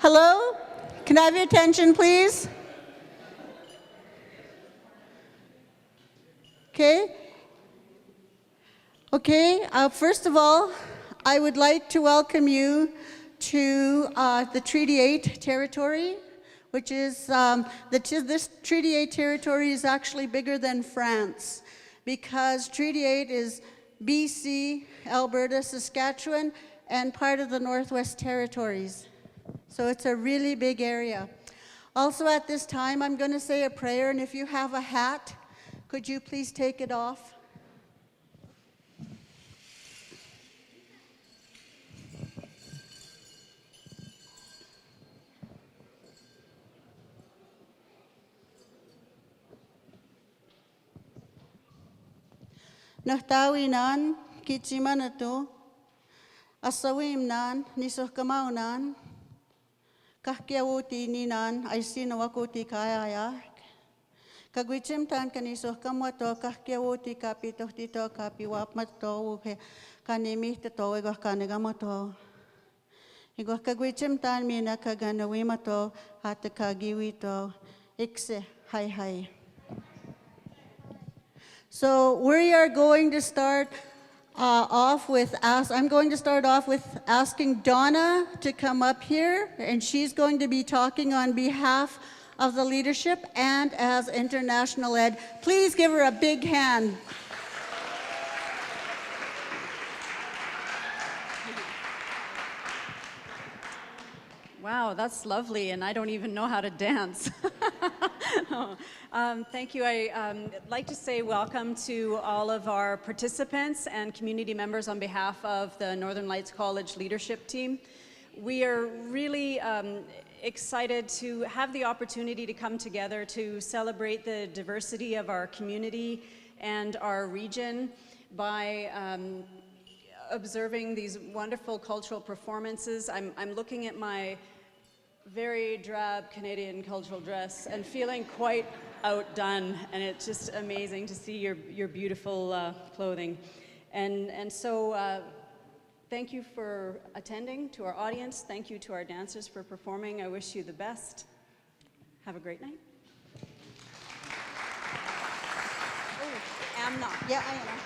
Hello? Can I have your attention, please? Okay. Okay, first of all, I would like to welcome you to the Treaty 8 territory, which is, this Treaty 8 territory is actually bigger than France, because Treaty 8 is BC, Alberta, Saskatchewan, and part of the Northwest Territories. So it's a really big area. Also at this time, I'm going to say a prayer, and if you have a hat, could you please take it off? Nahtawinan, kichimanatu, asawimnan, nisohkamaunan, kahkiawuti ninan, aisinawakuti kayaya, kagwichimtan kanisohkamwato, kahkiawuti kapitohtito, kapiwapmato, kanimihtato, igor kanigamato. Igor kagwichimtan mina kaganawimato, hatakagiwito, ikse, hai. So we are going to start I'm going to start off with asking Donna to come up here, and she's going to be talking on behalf of the leadership and as International Ed. Please give her a big hand. Wow, that's lovely, and I don't even know how to dance. Thank you. I'd like to say welcome to all of our participants and community members on behalf of the Northern Lights College leadership team. We are really excited to have the opportunity to come together to celebrate the diversity of our community and our region by observing these wonderful cultural performances. I'm looking at my very drab Canadian cultural dress and feeling quite outdone, and it's just amazing to see your beautiful clothing. And so thank you for attending, to our audience. Thank you to our dancers for performing. I wish you the best. Have a great night. Oh, Amna. Yeah, I am.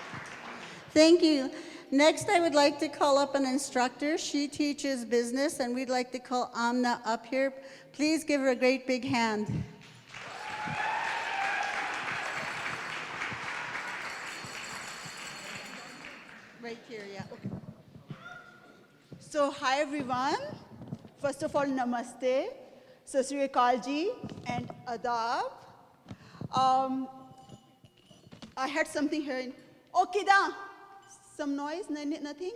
Thank you. Next, I would like to call up an instructor. She teaches business, and we'd like to call Amna up here. Please give her a great big hand. Right here, yeah. Okay. So, hi everyone. First of all, namaste, Sat Sri Akal ji, and adab. I had something here in Okida. Some noise? Nothing?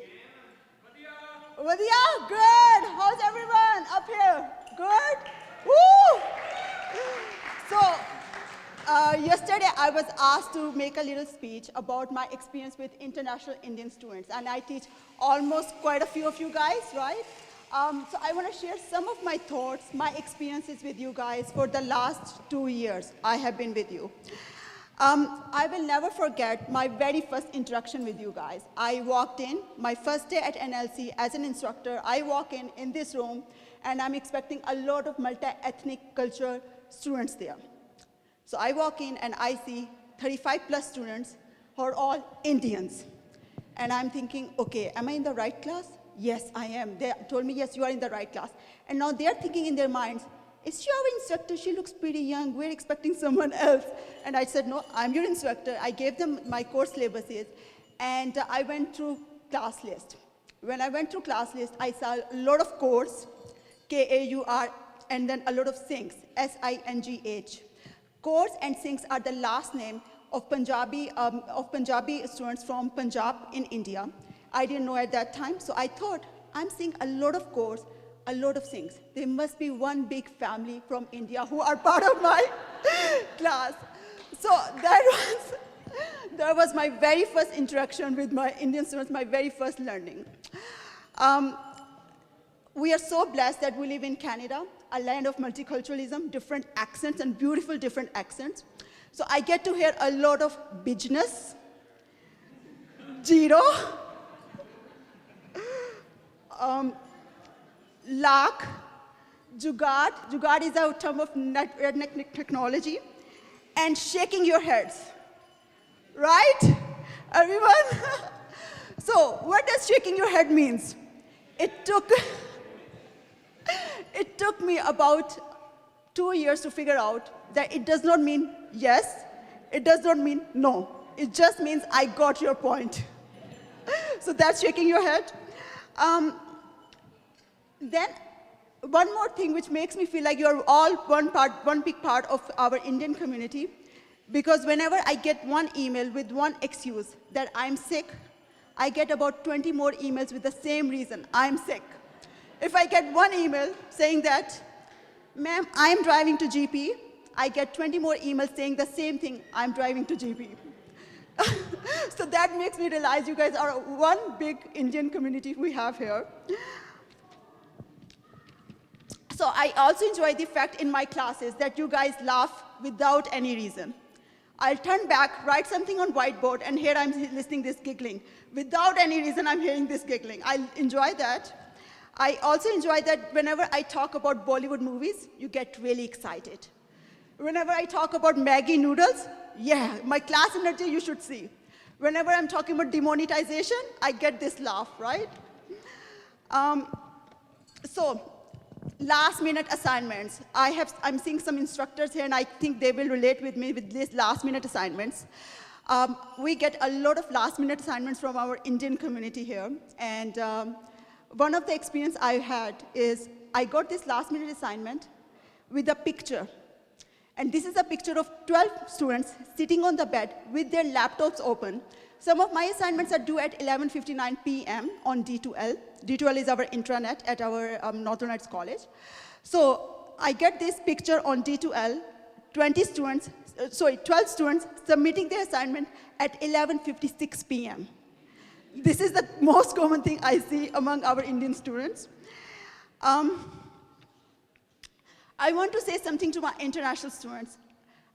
Vadia, good. How's everyone up here? Good? Woo! So, yesterday I was asked to make a little speech about my experience with international Indian students, and I teach almost quite a few of you guys, right? So I want to share some of my thoughts, my experiences with you guys for the last 2 years I have been with you. I will never forget my very first interaction with you guys. I walked in, my first day at NLC as an instructor, I walk in this room, and I'm expecting a lot of multi-ethnic cultural students there. So I walk in and I see 35 plus students who are all Indians. And I'm thinking, okay, am I in the right class? Yes, I am. They told me, yes, you are in the right class. And now they're thinking in their minds, is she our instructor? She looks pretty young. We're expecting someone else. And I said, no, I'm your instructor. I gave them my course syllabuses, and I went through class list. When I went through class list, I saw a lot of course, K-A-U-R, and then a lot of Singhs, S-I-N-G-H. Course and Singhs are the last name of Punjabi students from Punjab in India. I didn't know at that time, so I thought, I'm seeing a lot of course, a lot of things. There must be one big family from India who are part of my class. So that was my very first interaction with my Indian students, my very first learning. We are so blessed that we live in Canada, a land of multiculturalism, different accents and beautiful different accents. So I get to hear a lot of business, zero, lakh, Jugaad. Jugaad is a term of ethnic technology. And shaking your heads. Right? Everyone? So, what does shaking your head means? It took me about 2 years to figure out that it does not mean yes, it does not mean no. It just means I got your point. So that's shaking your head. Then one more thing which makes me feel like you're all one big part of our Indian community, because whenever I get one email with one excuse that I'm sick, I get about 20 more emails with the same reason, I'm sick. If I get one email saying that, ma'am, I'm driving to GP, I get 20 more emails saying the same thing, I'm driving to GP. So that makes me realize you guys are one big Indian community we have here. So I also enjoy the fact in my classes that you guys laugh without any reason. I'll turn back, write something on whiteboard, and here I'm listening this giggling. Without any reason, I'm hearing this giggling. I enjoy that. I also enjoy that whenever I talk about Bollywood movies, you get really excited. Whenever I talk about Maggi noodles, yeah, my class energy you should see. Whenever I'm talking about demonetization, I get this laugh, right? So, last minute assignments. I'm seeing some instructors here and I think they will relate with me with these last minute assignments. We get a lot of last minute assignments from our Indian community here. And one of the experience I had is I got this last minute assignment with a picture. And this is a picture of 12 students sitting on the bed with their laptops open. Some of my assignments are due at 11:59 p.m. on D2L. D2L is our intranet at our Northern Heights College. So I get this picture on D2L, 12 students submitting their assignment at 11:56 p.m. This is the most common thing I see among our Indian students. I want to say something to my international students.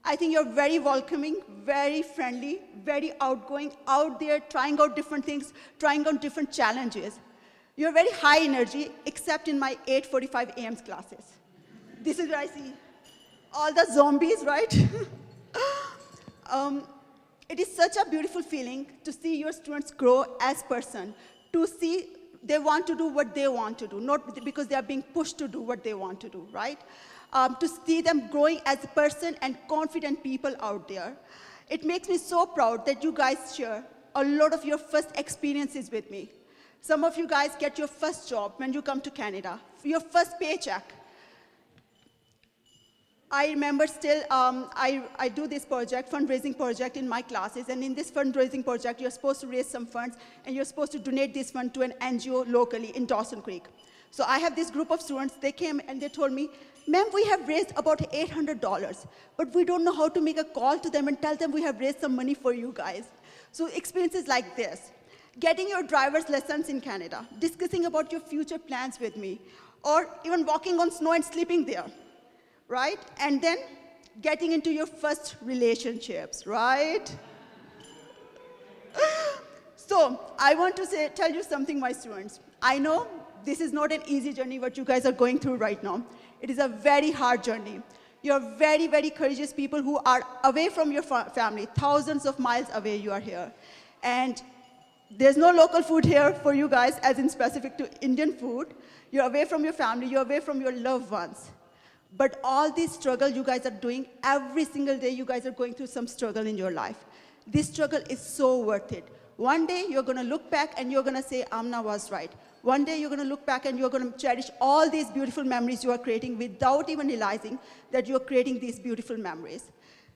I think you're very welcoming, very friendly, very outgoing, out there, trying out different things, trying out different challenges. You're very high energy, except in my 8:45 a.m. classes. This is where I see all the zombies, right? It is such a beautiful feeling to see your students grow as person, to see they want to do what they want to do, not because they are being pushed to do what they want to do, right? To see them growing as a person and confident people out there. It makes me so proud that you guys share a lot of your first experiences with me. Some of you guys get your first job when you come to Canada, your first paycheck. I remember still, I do this project, fundraising project in my classes, and in this fundraising project, you're supposed to raise some funds, and you're supposed to donate this fund to an NGO locally in Dawson Creek. So I have this group of students, they came and they told me, ma'am, we have raised about $800, but we don't know how to make a call to them and tell them we have raised some money for you guys. So experiences like this, getting your driver's lessons in Canada, discussing about your future plans with me, or even walking on snow and sleeping there, right? And then getting into your first relationships, right? So I want to tell you something, my students. I know this is not an easy journey what you guys are going through right now. It is a very hard journey. You're very, very courageous people who are away from your family, thousands of miles away you are here. And there's no local food here for you guys, as in specific to Indian food. You're away from your family, you're away from your loved ones. But all this struggle you guys are doing, every single day you guys are going through some struggle in your life. This struggle is so worth it. One day you're going to look back and you're going to say, Amna was right. One day you're going to look back and you're going to cherish all these beautiful memories you are creating without even realizing that you're creating these beautiful memories.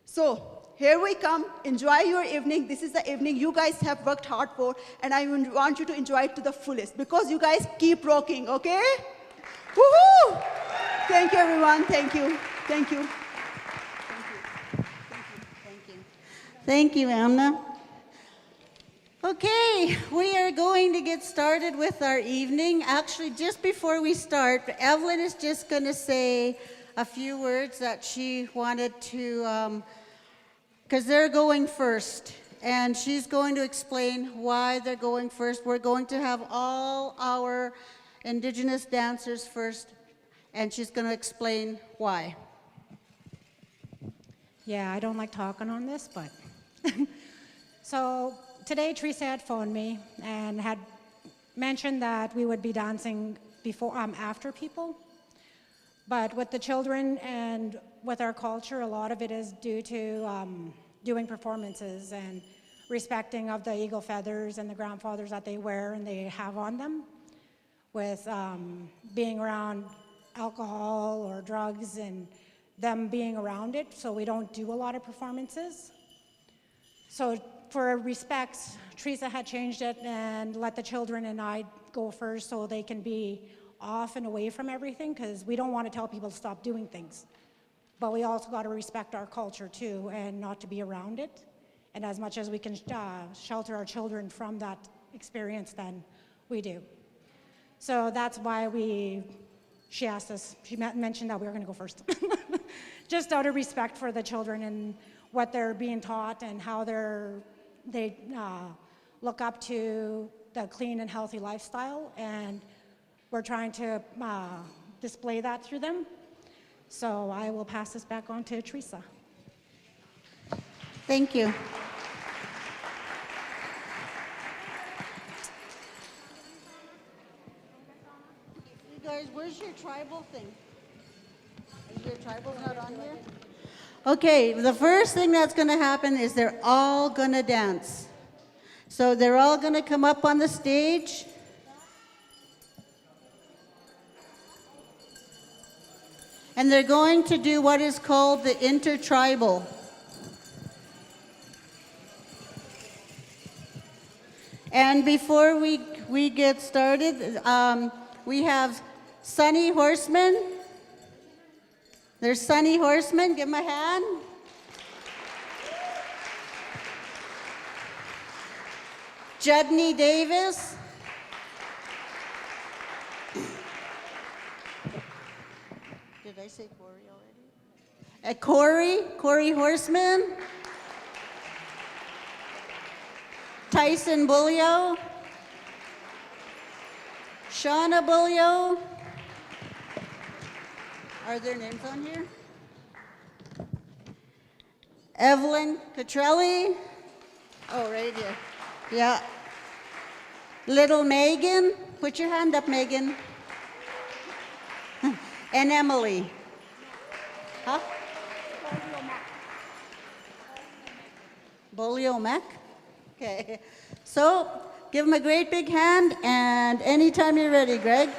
So here we come. Enjoy your evening. This is the evening you guys have worked hard for, and I want you to enjoy it to the fullest because you guys keep rocking, okay? Woohoo! Thank you, everyone. Thank you. Thank you. Thank you, Amna. Okay, we are going to get started with our evening. Actually, just before we start, Evelyn is just going to say a few words that she wanted to, because they're going first, and she's going to explain why they're going first. We're going to have all our Indigenous dancers first, and she's going to explain why. Yeah, I don't like talking on this, but so today Teresa had phoned me and had mentioned that we would be dancing before, after people. But with the children and with our culture, a lot of it is due to doing performances and respecting of the eagle feathers and the grandfathers that they wear and they have on them, with being around alcohol or drugs and them being around it, so we don't do a lot of performances. So for respect, Teresa had changed it and let the children and I go first so they can be off and away from everything, because we don't want to tell people to stop doing things. But we also got to respect our culture too and not to be around it. And as much as we can shelter our children from that experience, then we do. So that's why she asked us, she mentioned that we were going to go first. Just out of respect for the children and what they're being taught and how they look up to the clean and healthy lifestyle. And we're trying to display that through them. So I will pass this back on to Teresa. Thank you. You guys, where's your tribal thing? Is your tribal not on here? Okay, the first thing that's going to happen is they're all going to dance. So they're all going to come up on the stage. And they're going to do what is called the intertribal. And before we get started, we have Sunny Horseman. There's Sunny Horseman. Give him a hand. Judney Davis. Did I say Corey already? Corey Horseman. Tyson Bullio. Shauna Bullio. Are there names on here? Evelyn Cotrelli. Oh, right here. Yeah. Little Megan. Put your hand up, Megan. And Emily. Huh? Bullio Mac? Okay. So, give them a great big hand, and anytime you're ready, Greg.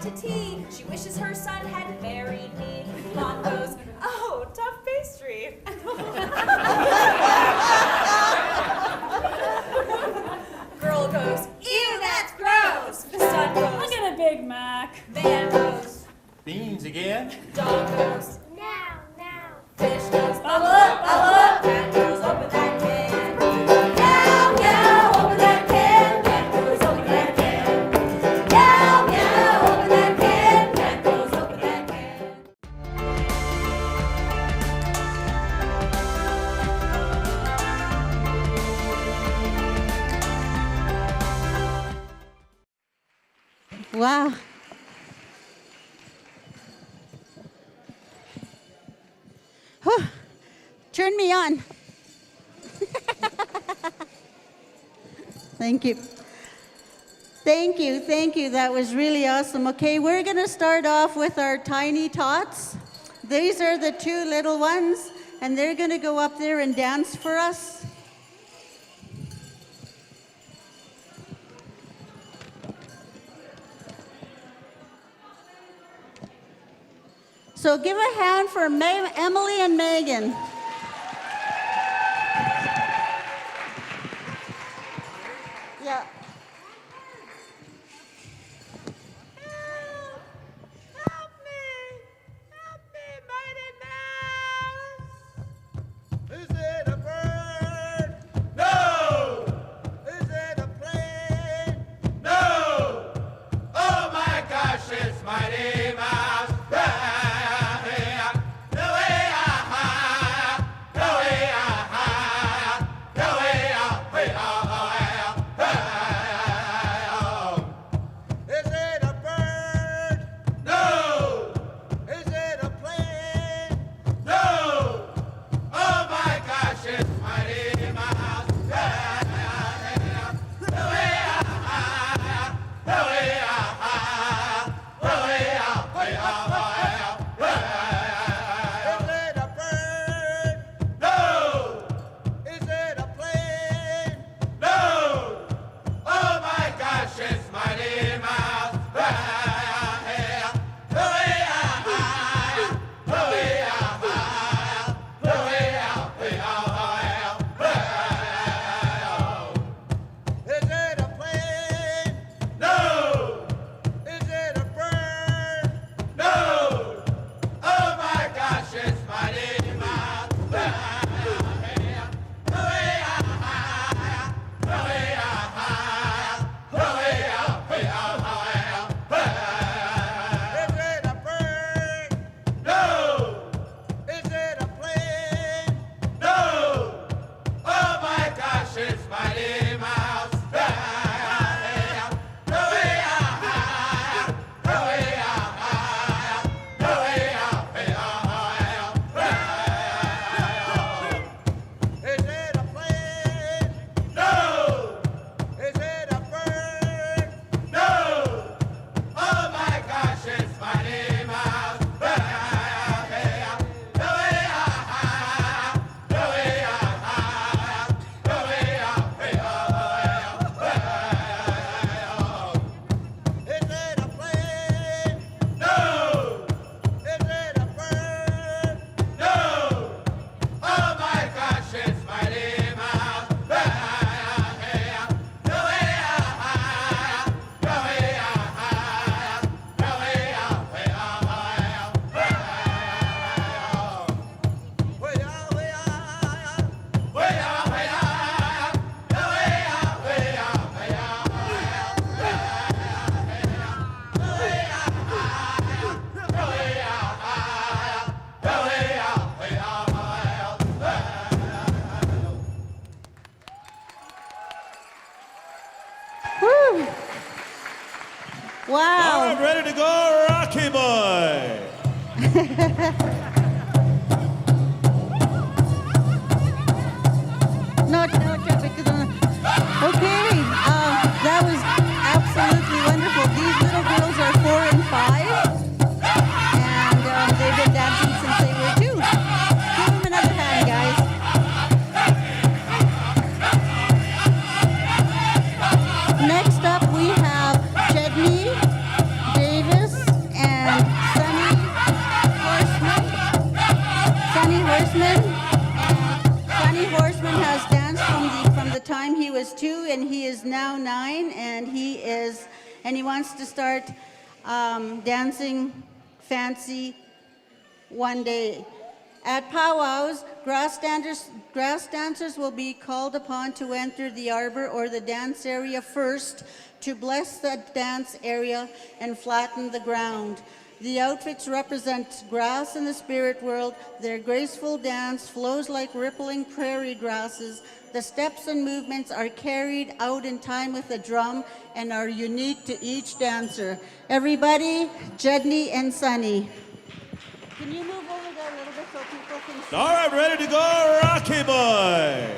out to tea. She wishes her son had married me. Mom goes, oh, tough pastry. Girl goes, ew, that's gross. The son goes, I'll get a Big Mac. man goes, Beans again? dog goes, Now, now. fish goes, bubble up, bubble up. Cat goes, open that can. Meow, meow, open that can. Cat goes, open that can. Meow, meow, open that can. Cat goes, open that can. Wow. Whew. Turn me on. Thank you. Thank you. That was really awesome. Okay, we're going to start off with our tiny tots. These are the two little ones, and they're going to go up there and dance for us. So give a hand for Emily and Megan. Yeah. Help me, mighty mouse. Is it a bird? No! Is it a plane? No! Oh my gosh, it's Mighty Mouse! Is it a bird? No! Is it a plane? No! Oh my gosh, it's Mighty Mouse! Is it a bird? No! Is it a plane? No! Oh my gosh, it's Mighty Mouse! Is it a plane? No! Is it a bird? No! Oh my gosh, it's Mighty Mouse! Is it a bird? No! Is it a plane? No! Oh my gosh, it's Mighty Mouse! Is it a plane? No! Is it a bird? No! Oh my gosh, it's Mighty Mouse! Is it a plane? No! Is it a bird? No! Oh my gosh, it's Mighty Mouse! Woo. Wow. All right, ready to go, Rocky Boy. No, because okay, that was absolutely wonderful. These little girls are 4 and 5, and they've been dancing since they were 2. Give them another hand, guys. Next up, we have Chet, Davis, was 2 and he is now 9, and he wants to start dancing fancy one day. At powwows, grass dancers will be called upon to enter the arbor or the dance area first to bless the dance area and flatten the ground. The outfits represent grass in the spirit world. Their graceful dance flows like rippling prairie grasses. The steps and movements are carried out in time with the drum and are unique to each dancer. Everybody, Jedney and Sunny. Can you move over there a little bit so people can see? All right, ready to go, Rocky Boy.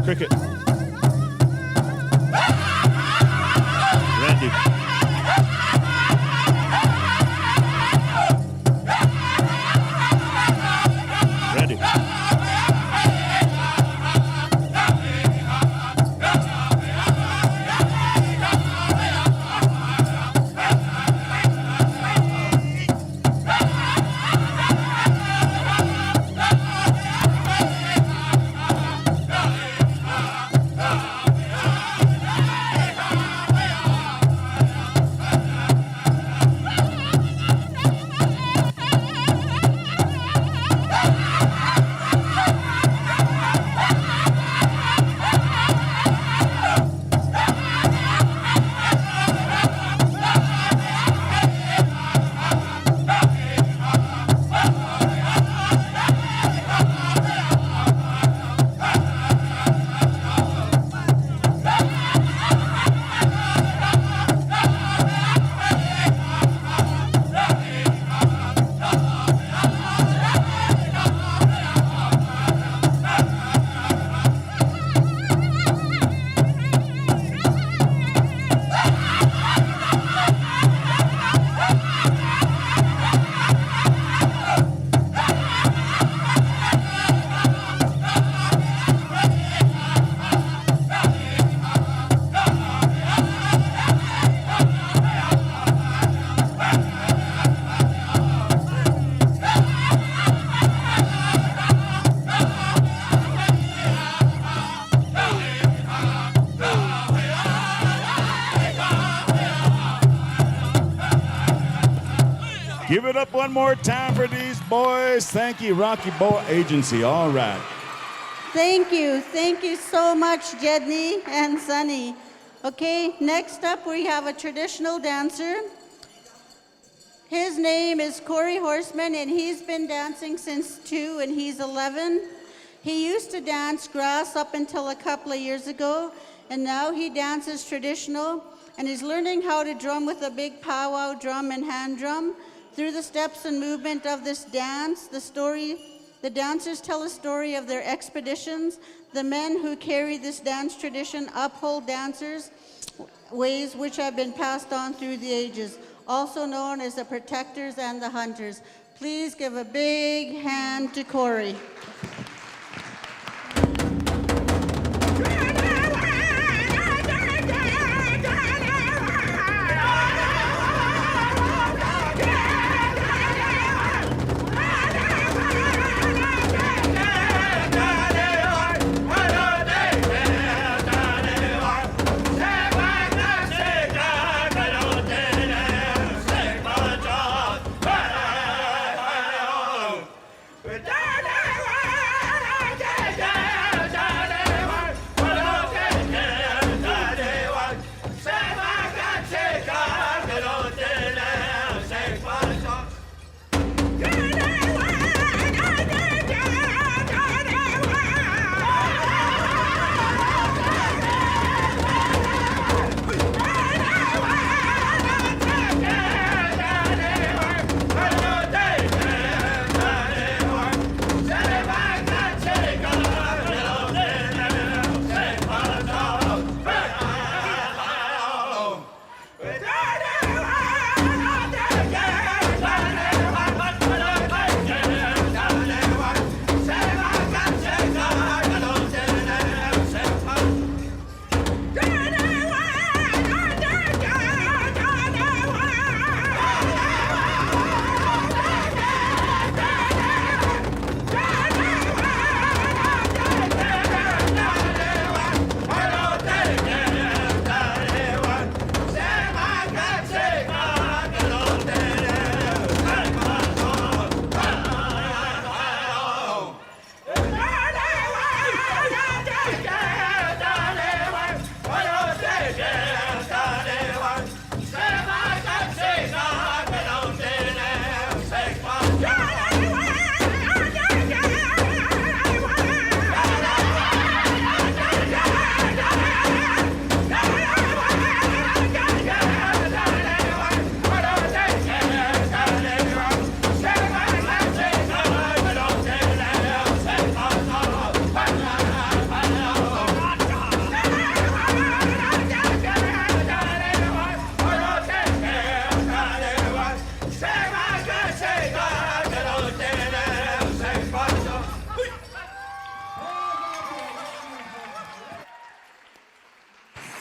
Cricket. Randy. Randy. Give it up one more time for these boys. Thank you, Rocky Boy Agency. All right. Thank you. Thank you so much, Jedney and Sunny. Okay, next up we have a traditional dancer. His name is Corey Horseman, and he's been dancing since 2, and he's 11. He used to dance grass up until a couple of years ago, and now he dances traditional, and he's learning how to drum with a big powwow drum and hand drum. Through the steps and movement of this dance, the dancers tell a story of their expeditions. The men who carry this dance tradition uphold dancers' ways which have been passed on through the ages, also known as the protectors and the hunters. Please give a big hand to Corey.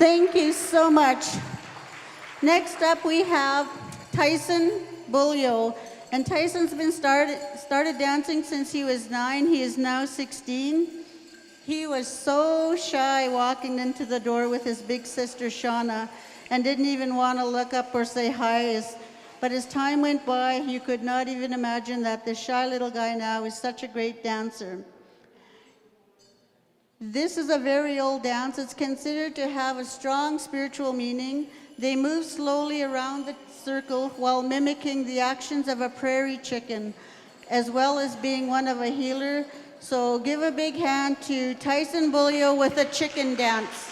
Thank you so much. Next up, we have Tyson Bulio. And Tyson's been started dancing since he was 9. He is now 16. He was so shy walking into the door with his big sister Shauna and didn't even want to look up or say hi. But as time went by, you could not even imagine that this shy little guy now is such a great dancer. This is a very old dance. It's considered to have a strong spiritual meaning. They move slowly around the circle while mimicking the actions of a prairie chicken, as well as being one of a healer. So give a big hand to Tyson Bulio with a chicken dance.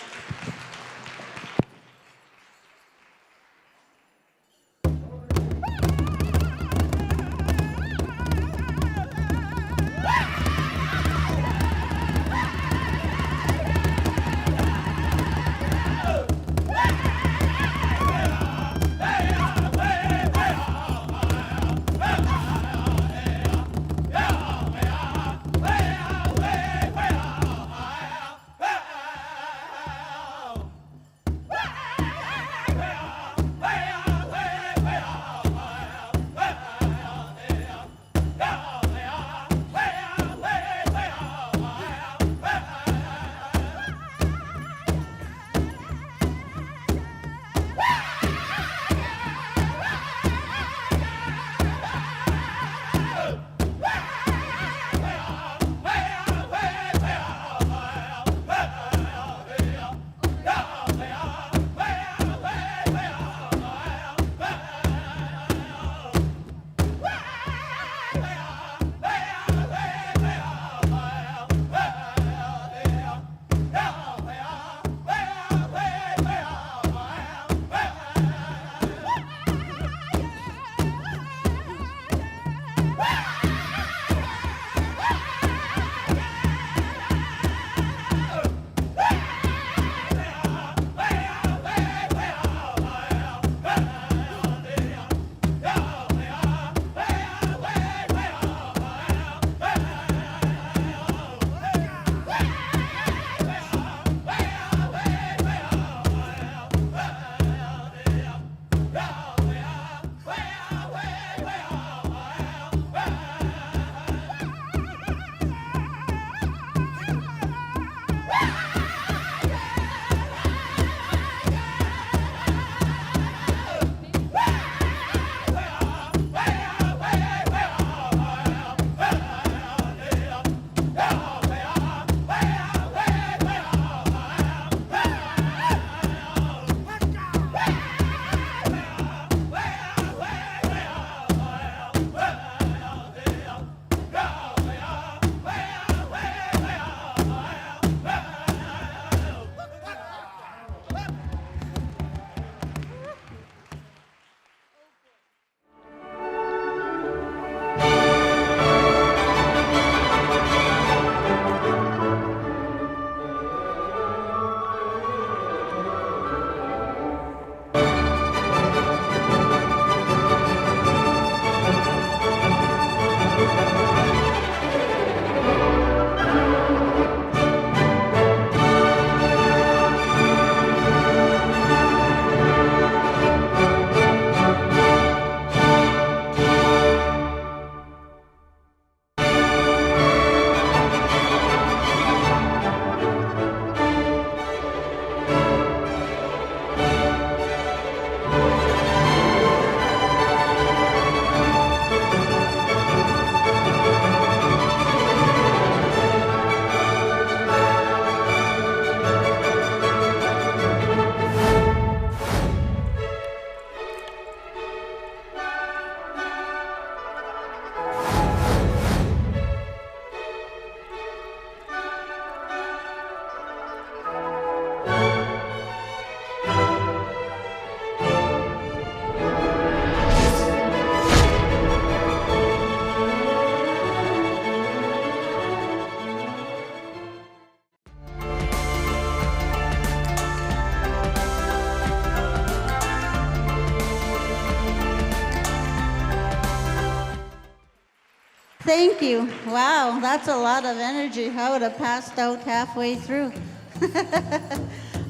Thank you. Wow, that's a lot of energy. I would have passed out halfway through.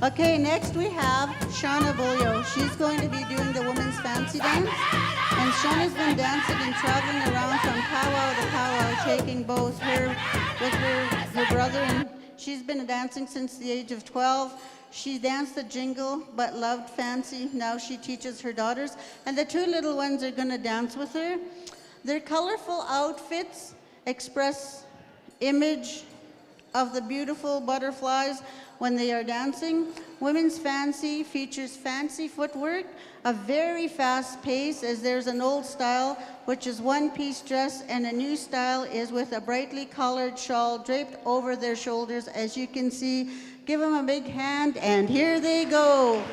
Okay, next we have Shauna Bolio. She's going to be doing the women's fancy dance. And Shauna's been dancing and traveling around from powwow to powwow, taking both her with her brother, and she's been dancing since the age of 12. She danced the jingle but loved fancy. Now she teaches her daughters, and the two little ones are going to dance with her. Their colorful outfits express image of the beautiful butterflies when they are dancing. Women's Fancy features fancy footwork, a very fast pace, as there's an old style which is one-piece dress, and a new style is with a brightly colored shawl draped over their shoulders, as you can see. Give them a big hand, and here they go.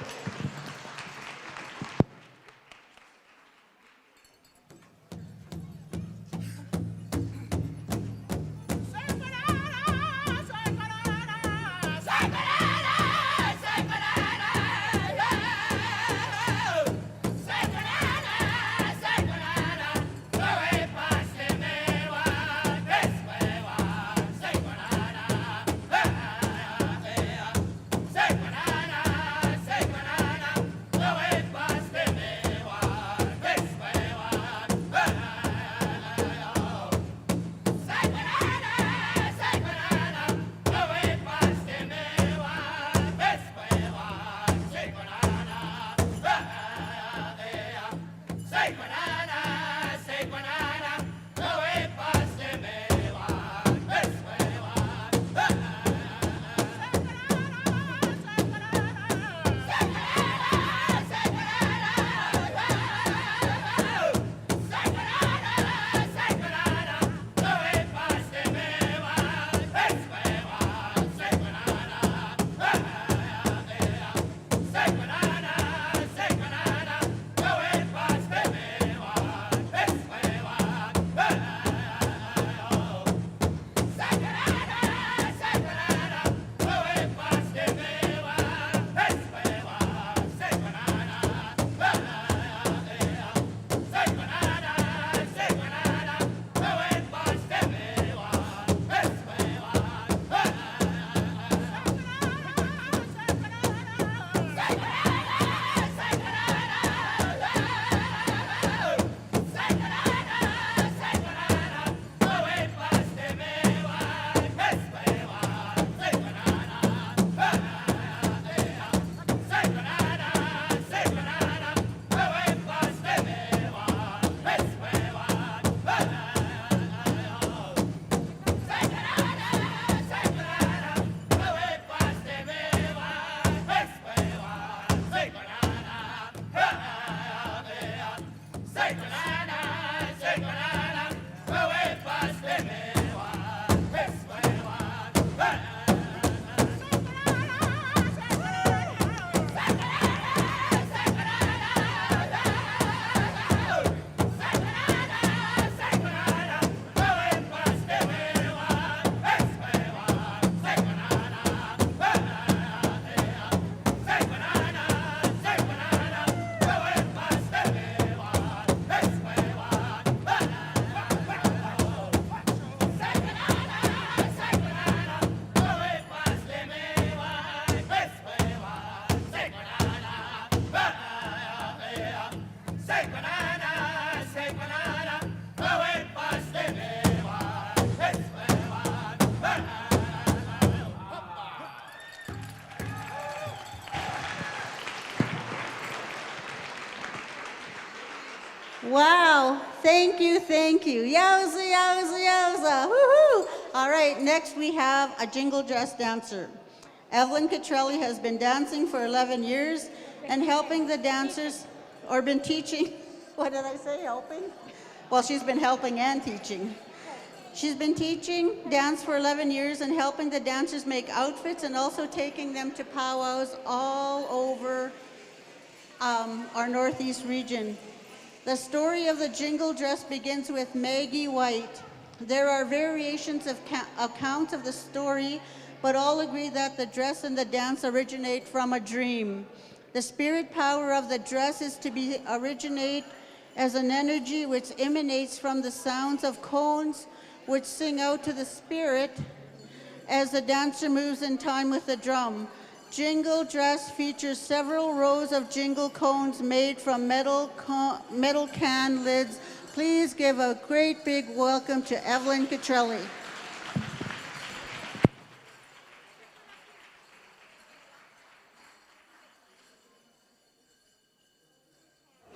Wow, thank you, thank you. Yowza, yowza, yowza, woohoo! All right, next we have a jingle dress dancer. Evelyn Catrelli has been dancing for 11 years and helping the dancers, or been teaching, what did I say, helping? Well, she's been helping and teaching. She's been teaching dance for 11 years and helping the dancers make outfits and also taking them to powwows all over our Northeast region. The story of the jingle dress begins with Maggie White. There are variations of accounts of the story, but all agree that the dress and the dance originate from a dream. The spirit power of the dress is to originate as an energy which emanates from the sounds of cones which sing out to the spirit as the dancer moves in time with the drum. jingle dress features several rows of jingle cones made from metal can lids. Please give a great big welcome to Evelyn Catrelli.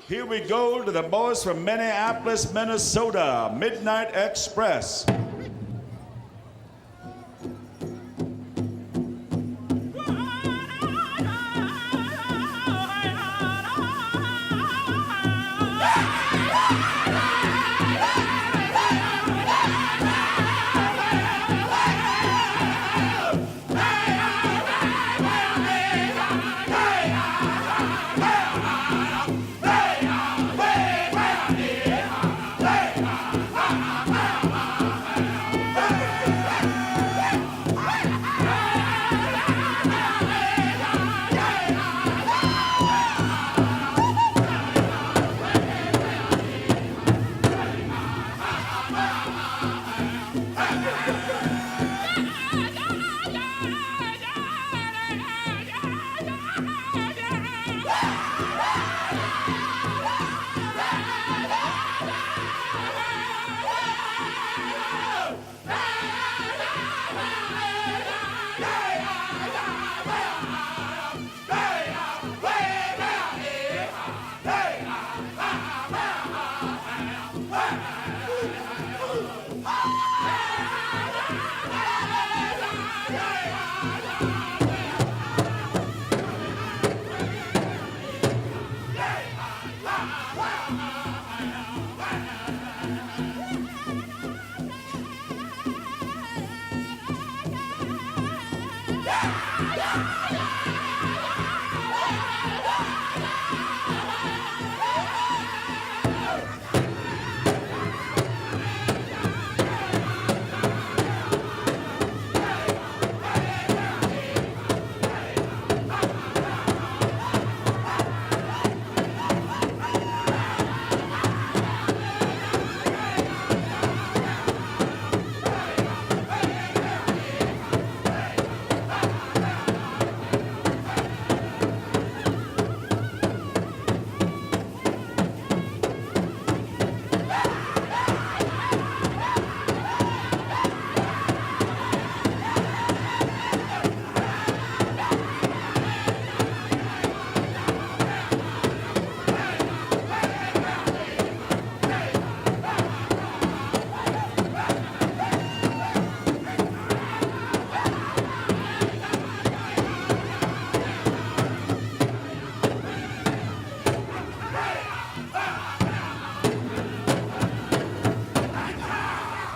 Here we go to the boys from Minneapolis, Minnesota, Midnight Express.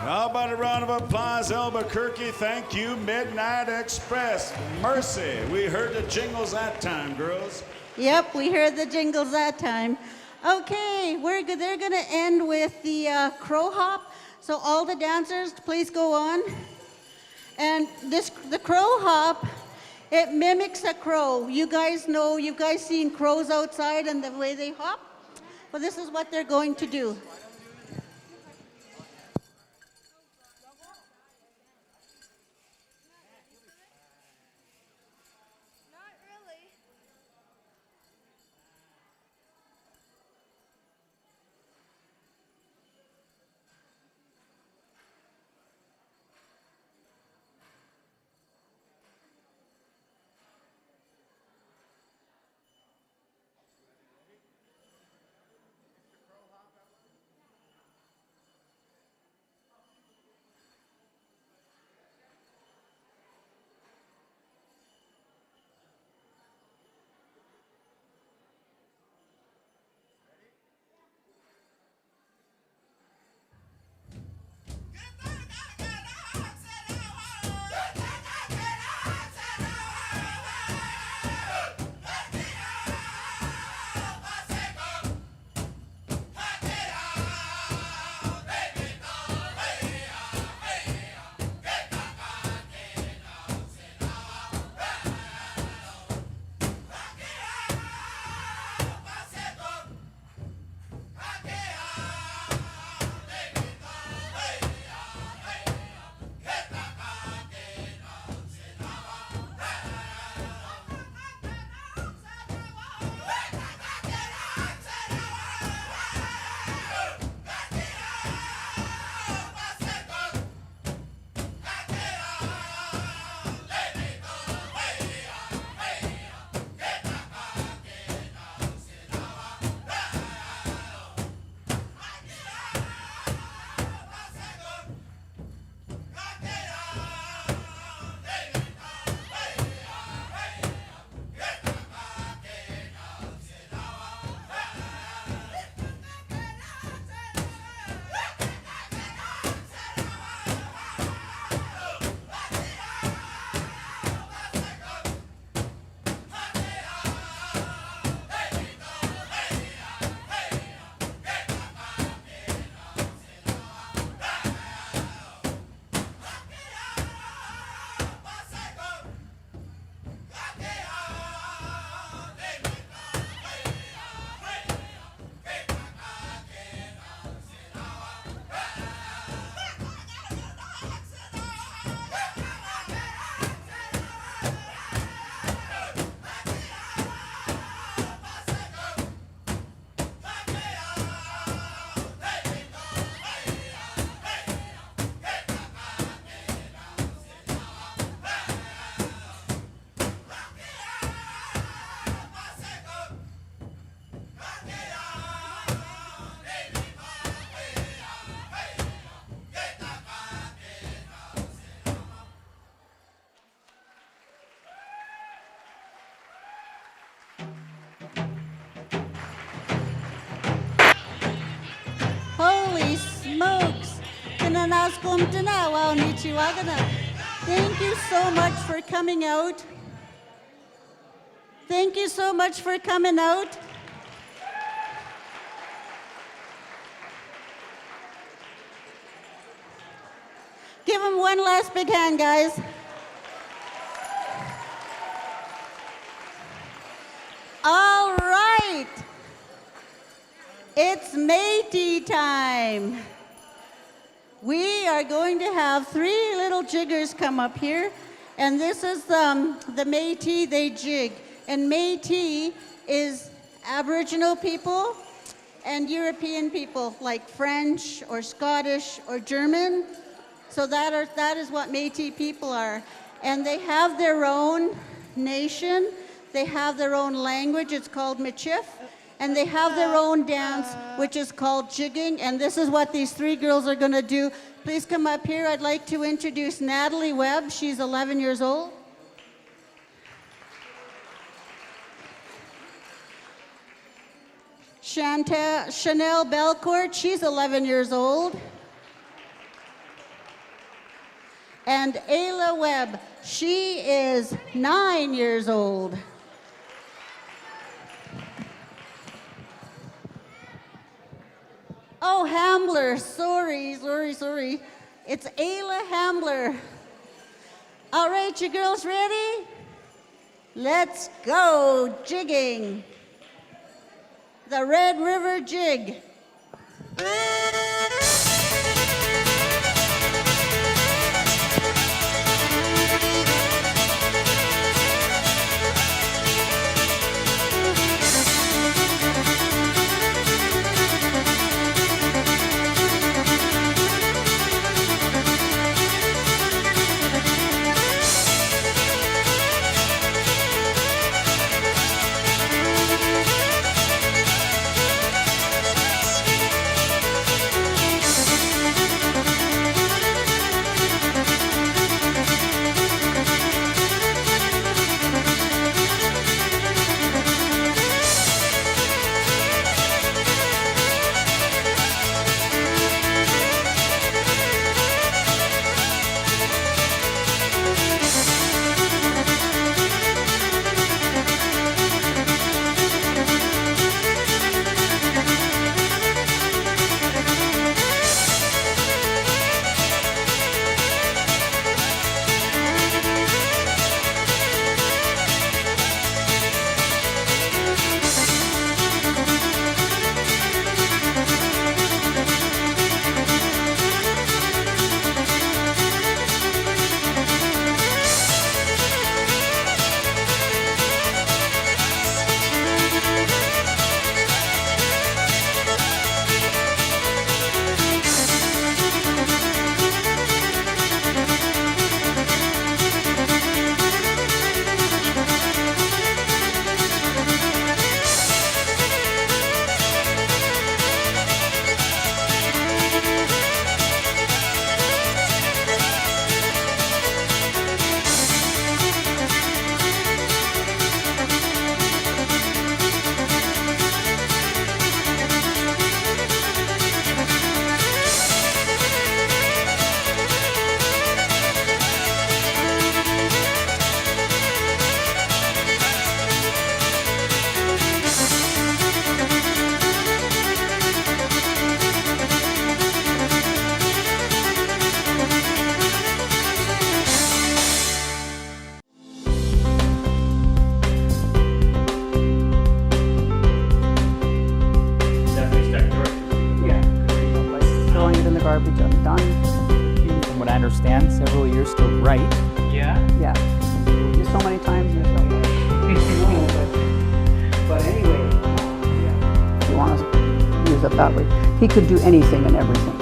How about a round of applause, Albuquerque? Thank you, Midnight Express. Mercy, we heard the jingles that time, girls. Yep, we heard the jingles that time. Okay, they're going to end with the crow hop. So all the dancers, please go on. And the crow hop, it mimics a crow. You guys know, you guys seen crows outside and the way they hop? Well, this is what they're going to do. smokes. Tananaskum tanawa nichiwagana. Thank you so much for coming out. Thank you so much for coming out. Give them one last big hand, guys. All right. It's Métis time. We are going to have 3 little jiggers come up here, and this is the Métis, they jig. And Métis is Aboriginal people and European people, like French or Scottish or German. So that is what Métis people are. And they have their own nation. They have their own language. It's called Michif. And they have their own dance, which is called jigging. And this is what these 3 girls are going to do. Please come up here. I'd like to introduce Natalie Webb. She's 11 years old. Chanel Belcourt. She's 11 years old. And Ayla Webb. She is 9 years old. Oh, Hambler, sorry. It's Ayla Hambler. All right, you girls ready? Let's go jigging. The Red River Jig. garbage, I'm done. From what I understand, several years to write. Yeah? Yeah. Just so many times in yourself. But anyway, yeah. If you want to use it that way. He could do anything and everything.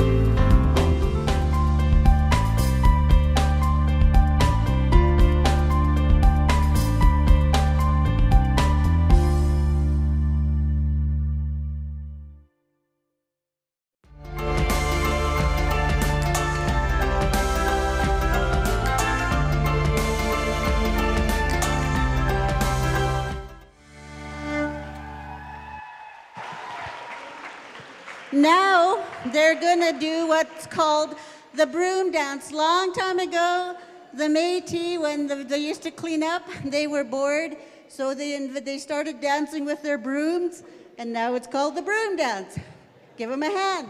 Now, they're gonna do what's called the broom dance. Long time ago, the Métis, when they used to clean up, they were bored, so they started dancing with their brooms, and now it's called the broom dance. Give them a hand.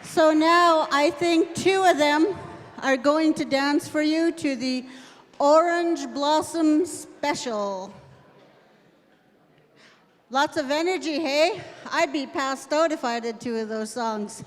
So now I think two of them are going to dance for you to the Orange Blossom Special. Lots of energy, hey? I'd be passed out if I did two of those songs.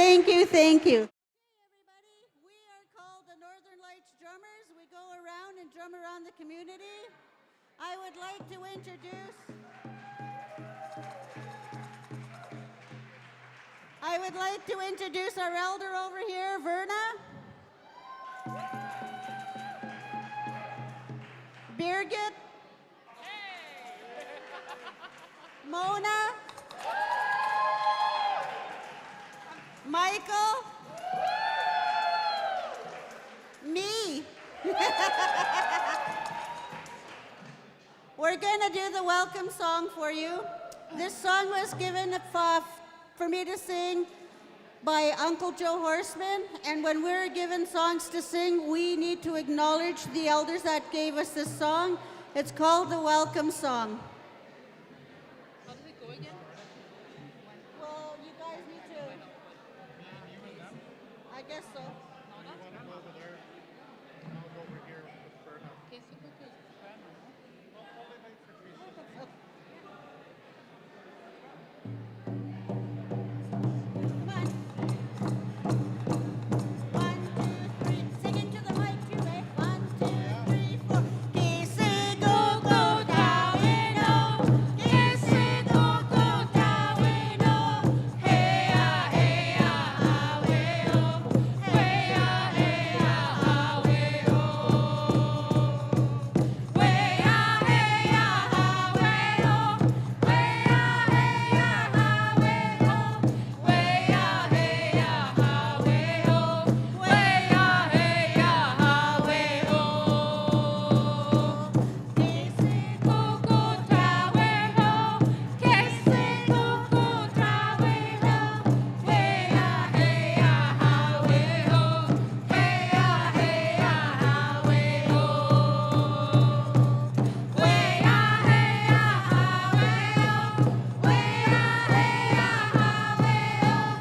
Thank you, thank you. Hey, everybody, we are called the Northern Lights Drummers. We go around and drum around the community. I would like to introduce our elder over here, Verna. Birgit. Mona. Michael. Me. We're going to do the welcome song for you. This song was given for me to sing by Uncle Joe Horseman, and when we're given songs to sing, we need to acknowledge the elders that gave us this song. It's called the welcome song. How does it go again? Well, you guys need to. I guess so. Okay, so go to Grandma. Come on. 1, 2, 3. Sing into the mic too, eh? 1, 2, 3, 4. Kisi go go tawino. Kisi go go tawino. Hey ya ha we oh. Hey ya ha we oh. Way ya hey ya ha we oh. Way ya hey ya ha we oh. Way ya hey ya ha we oh. Way ya hey ya ha we oh. Kisi go go tawino. Kisi go go tawino. Way ya hey ya ha we oh. Hey ya hey ya ha we oh. Way ya hey ya ha we oh. Way ya hey ya ha we oh.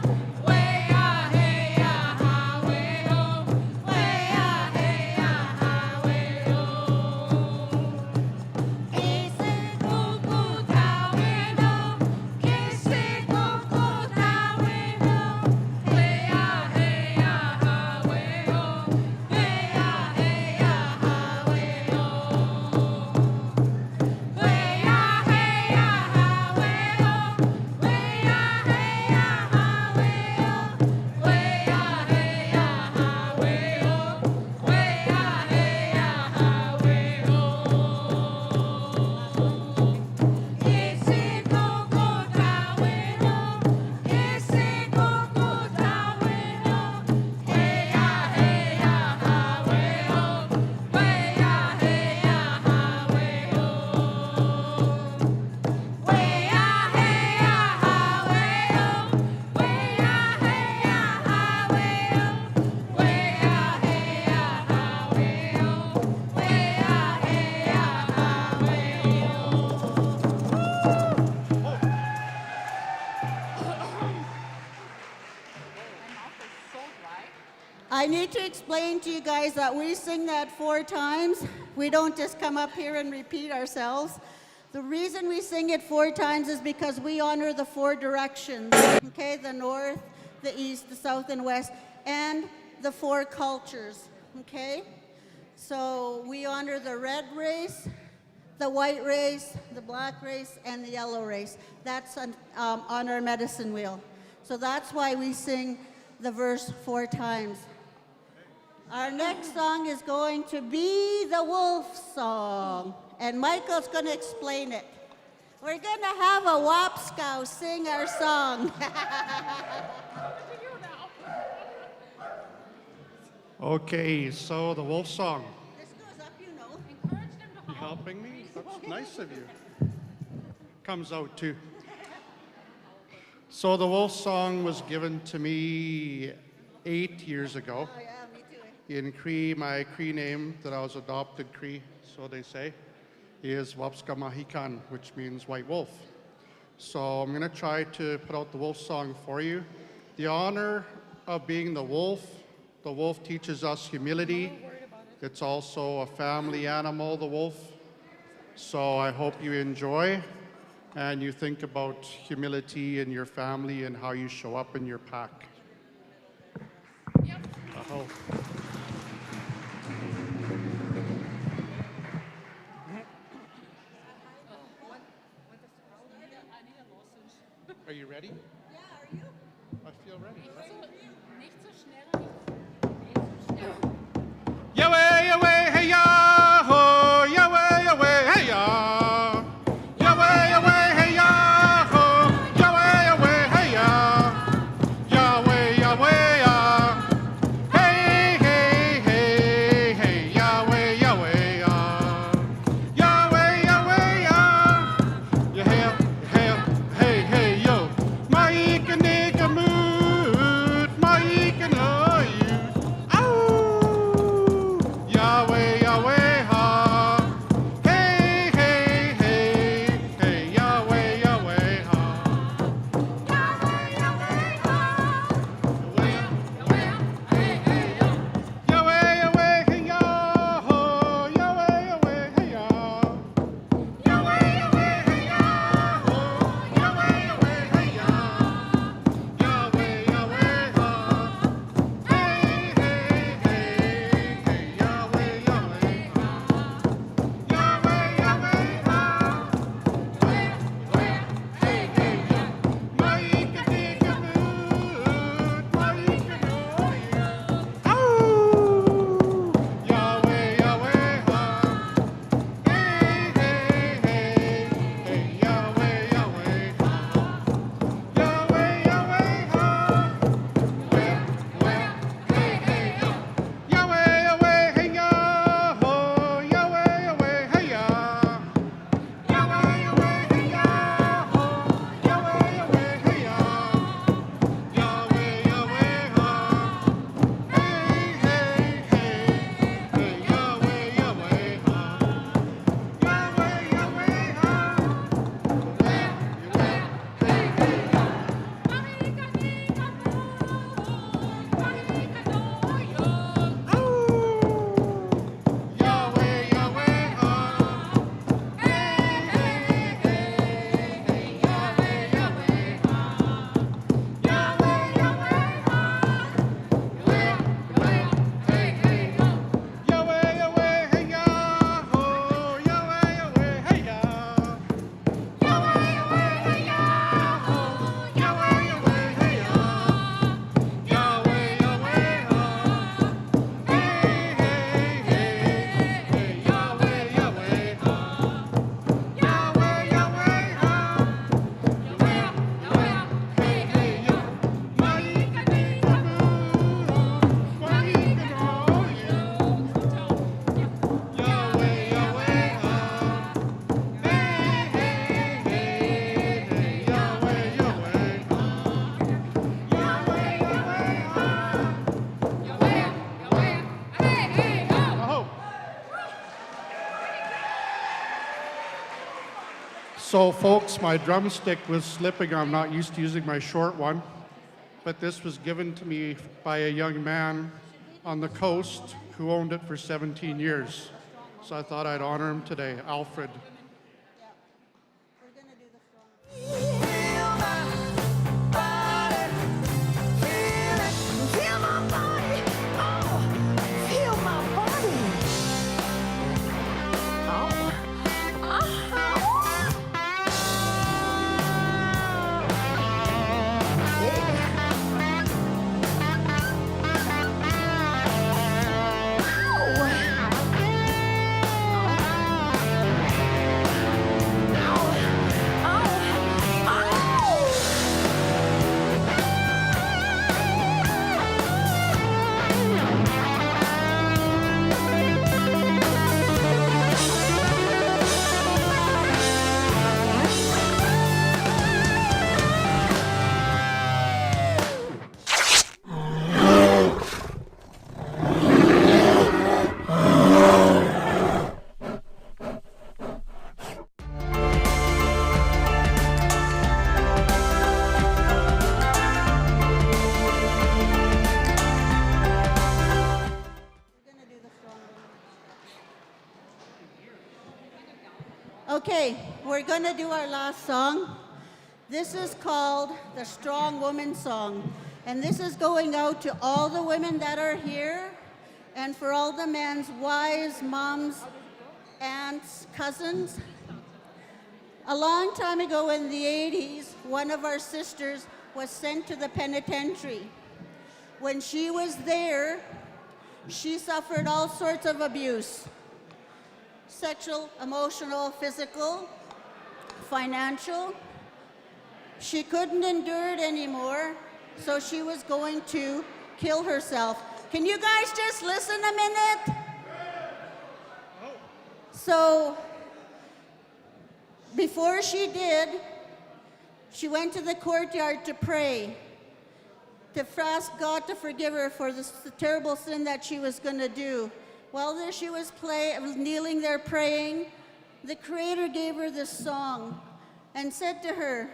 Way ya hey ya ha we oh. Way ya hey ya ha we oh. Kisi go go tawino. Kisi go go tawino. Way ya hey ya ha we oh. Way ya hey ya ha we oh. Way ya hey ya ha we oh. Way ya hey ya ha we oh. Way ya hey ya ha we oh. Way ya hey ya ha we oh. Kisi go go tawino. Kisi go go tawino. Hey ya hey ya ha we oh. Way ya hey ya ha we oh. Way ya hey ya ha we oh. Way ya hey ya ha we oh. Way ya hey ya ha we oh. Way ya hey ya ha we I need to explain to you guys that we sing that 4 times. We don't just come up here and repeat ourselves. The reason we sing it 4 times is because we honor the 4 directions, okay? The north, the east, the south, and west, and the 4 cultures, okay? So we honor the red race, the white race, the black race, and the yellow race. That's on our medicine wheel. So that's why we sing the verse 4 times. Our next song is going to be the wolf song, and Michael's going to explain it. We're going to have a Wapscow sing our song. Okay, so the wolf song. This goes up, you know. Encourage them to You helping me? That's nice of you. Comes out too. So the wolf song was given to me 8 years ago. Oh, yeah, me too. In Cree, my Cree name that I was adopted Cree, so they say, is Wapska Mahikan, which means white wolf. So I'm gonna try to put out the wolf song for you. The honor of being the wolf teaches us humility. It's also a family animal, the wolf. So I hope you enjoy and you think about humility in your family and how you show up in your pack. Oh. Are you ready? Ja, are you? I feel ready. Nicht so schnell, nicht so schnell. Yahweh, Yahweh, hey ya, ho, Yahweh, Yahweh, hey ya. Yahweh, Yahweh, hey ya, ho, Yahweh, Yahweh, hey ya. Yahweh, Yahweh, ya. Hey, hey, hey, hey, Yahweh, Yahweh, ya. Yahweh, Yahweh, ya. Yeah, hey, hey, hey, yo. Maika, nika, mood, Maika, no, you. Ow! Yahweh, Yahweh, ha. Hey, hey, hey, hey, Yahweh, Yahweh, ha. Yahweh, Yahweh, ha. Yahweh, Yahweh, hey, ya, ho. Yahweh, Yahweh, hey, ya. Yahweh, Yahweh, hey, ya, ho. Yahweh, Yahweh, hey, ya. Yahweh, Yahweh, ha. Hey, hey, hey, hey, Yahweh, Yahweh, ha. Yahweh, Yahweh, ha. Hey, hey, yo. Maika, nika, mood, Maika, no, you. Ow! Yahweh, Yahweh, ha. Hey, hey, hey, hey, Yahweh, Yahweh, ha. Yahweh, Yahweh, ha. Hey, hey, yo. Yahweh, Yahweh, hey, ya, ho. Yahweh, Yahweh, hey, ya. Yahweh, Yahweh, hey, ya, ho. Yahweh, Yahweh, hey, ya. Yahweh, Yahweh, ha. Hey, hey, hey, hey, Yahweh, Yahweh, ha. Yahweh, Yahweh, ha. Hey, hey, yo. Yahweh, Yahweh, ha. Hey, hey, hey, hey, Yahweh, Yahweh, ha. Yahweh, Yahweh, ha. Hey, hey, yo. Yahweh, Yahweh, hey, ya, ho. Yahweh, Yahweh, hey, ya. Yahweh, Yahweh, hey, ya, ho. Yahweh, Yahweh, hey, ya. Yahweh, Yahweh, ha. Hey, hey, hey, hey, Yahweh, Yahweh, ha. Yahweh, Yahweh, ha. Hey, hey, yo. Maika, nika, mood, Maika, no, you. Yahweh, Yahweh, ha. Hey, hey, hey, hey, Yahweh, Yahweh, ha. Yahweh, Yahweh, ha. Oh. So, folks, my drumstick was slipping. I'm not used to using my short one. But this was given to me by a young man on the coast who owned it for 17 years. So I thought I'd honor him today, Alfred. Feel my body, oh, feel my body. Oh, Okay, we're going to do our last song. This is called the Strong Woman Song. And this is going out to all the women that are here and for all the men's wives, moms, aunts, cousins. A long time ago in the 80s, one of our sisters was sent to the penitentiary. When she was there, she suffered all sorts of abuse: sexual, emotional, physical, financial. She couldn't endure it anymore, so she was going to kill herself. Can you guys just listen a minute? So, before she did, she went to the courtyard to pray, to ask God to forgive her for the terrible sin that she was going to do. While there she was kneeling there praying, the Creator gave her this song and said to her,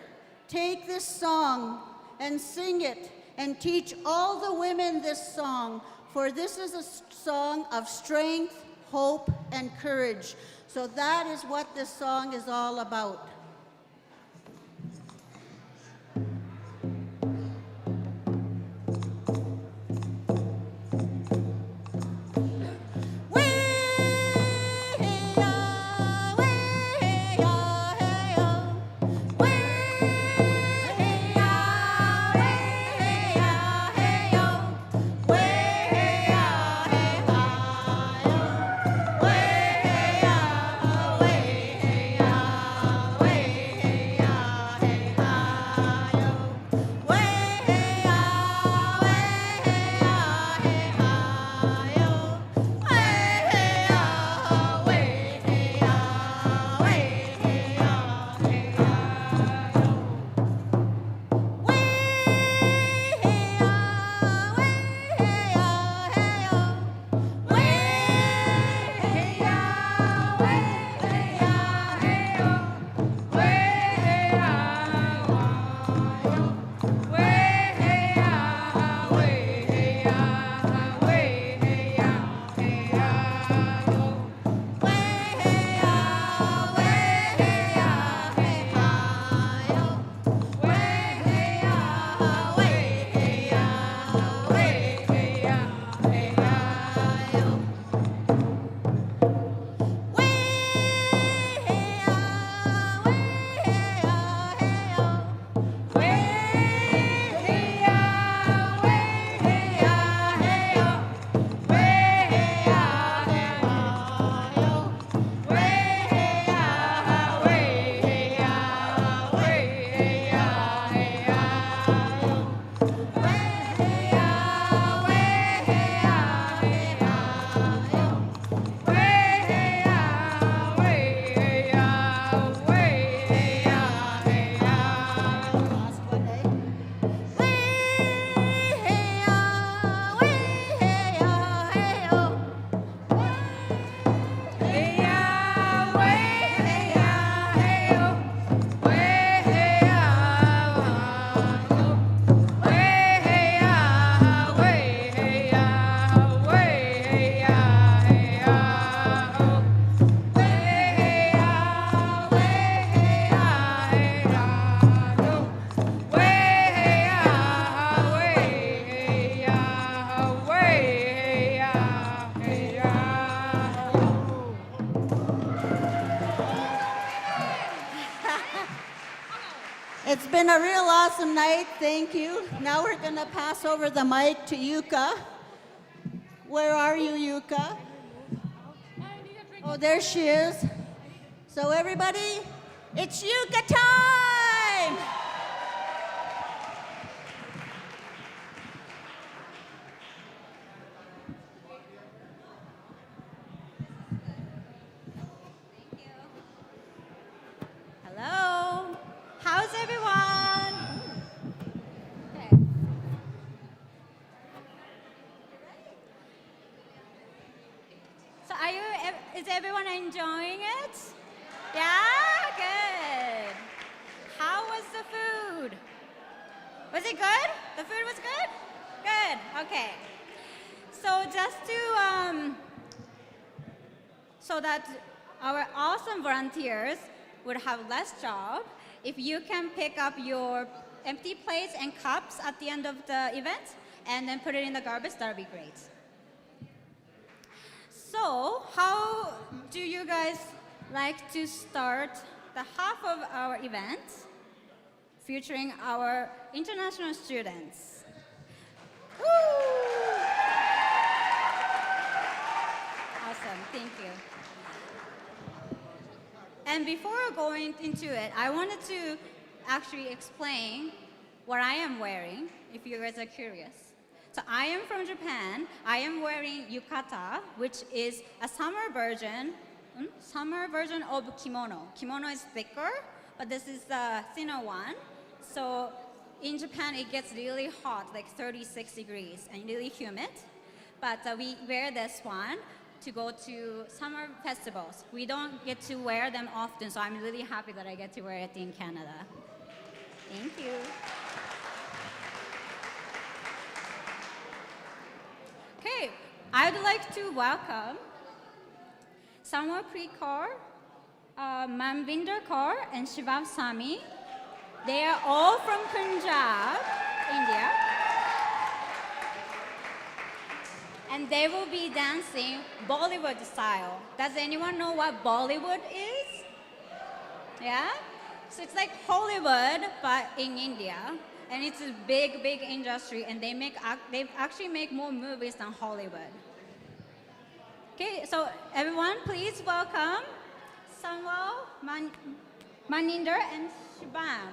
"Take this song and sing it and teach all the women this song, for this is a song of strength, hope, and courage." So that is what this song is all about. It's been a real awesome night, thank you. Now we're going to pass over the mic to Yuka. Where are you, Yuka? Oh, there she is. So everybody, it's Yuka time! Hello. How's everyone? So is everyone enjoying it? Yeah, good. How was the food? Was it good? The food was good? Good, okay. So just to, so that our awesome volunteers would have less job, if you can pick up your empty plates and cups at the end of the event, and then put it in the garbage. That would be great. So, how do you guys like to start the half of our event featuring our international students? Woo! Awesome, thank you. And before going into it, I wanted to actually explain what I am wearing, if you guys are curious. So I am from Japan. I am wearing yukata, which is a summer version of kimono. Kimono is thicker, but this is the thinner one. So in Japan, it gets really hot, like 36 degrees, and really humid. But we wear this one to go to summer festivals. We don't get to wear them often, so I'm really happy that I get to wear it in Canada. Thank you. Okay, I would like to welcome Samarpreet Kaur, Manvinder Kaur, and Shivav Sami. They are all from Punjab, India. And they will be dancing Bollywood style. Does anyone know what Bollywood is? Yeah? So it's like Hollywood, but in India. And it's a big, big industry, and they actually make more movies than Hollywood. Okay, so everyone, please welcome Sanwal, Maninder, and Shubham.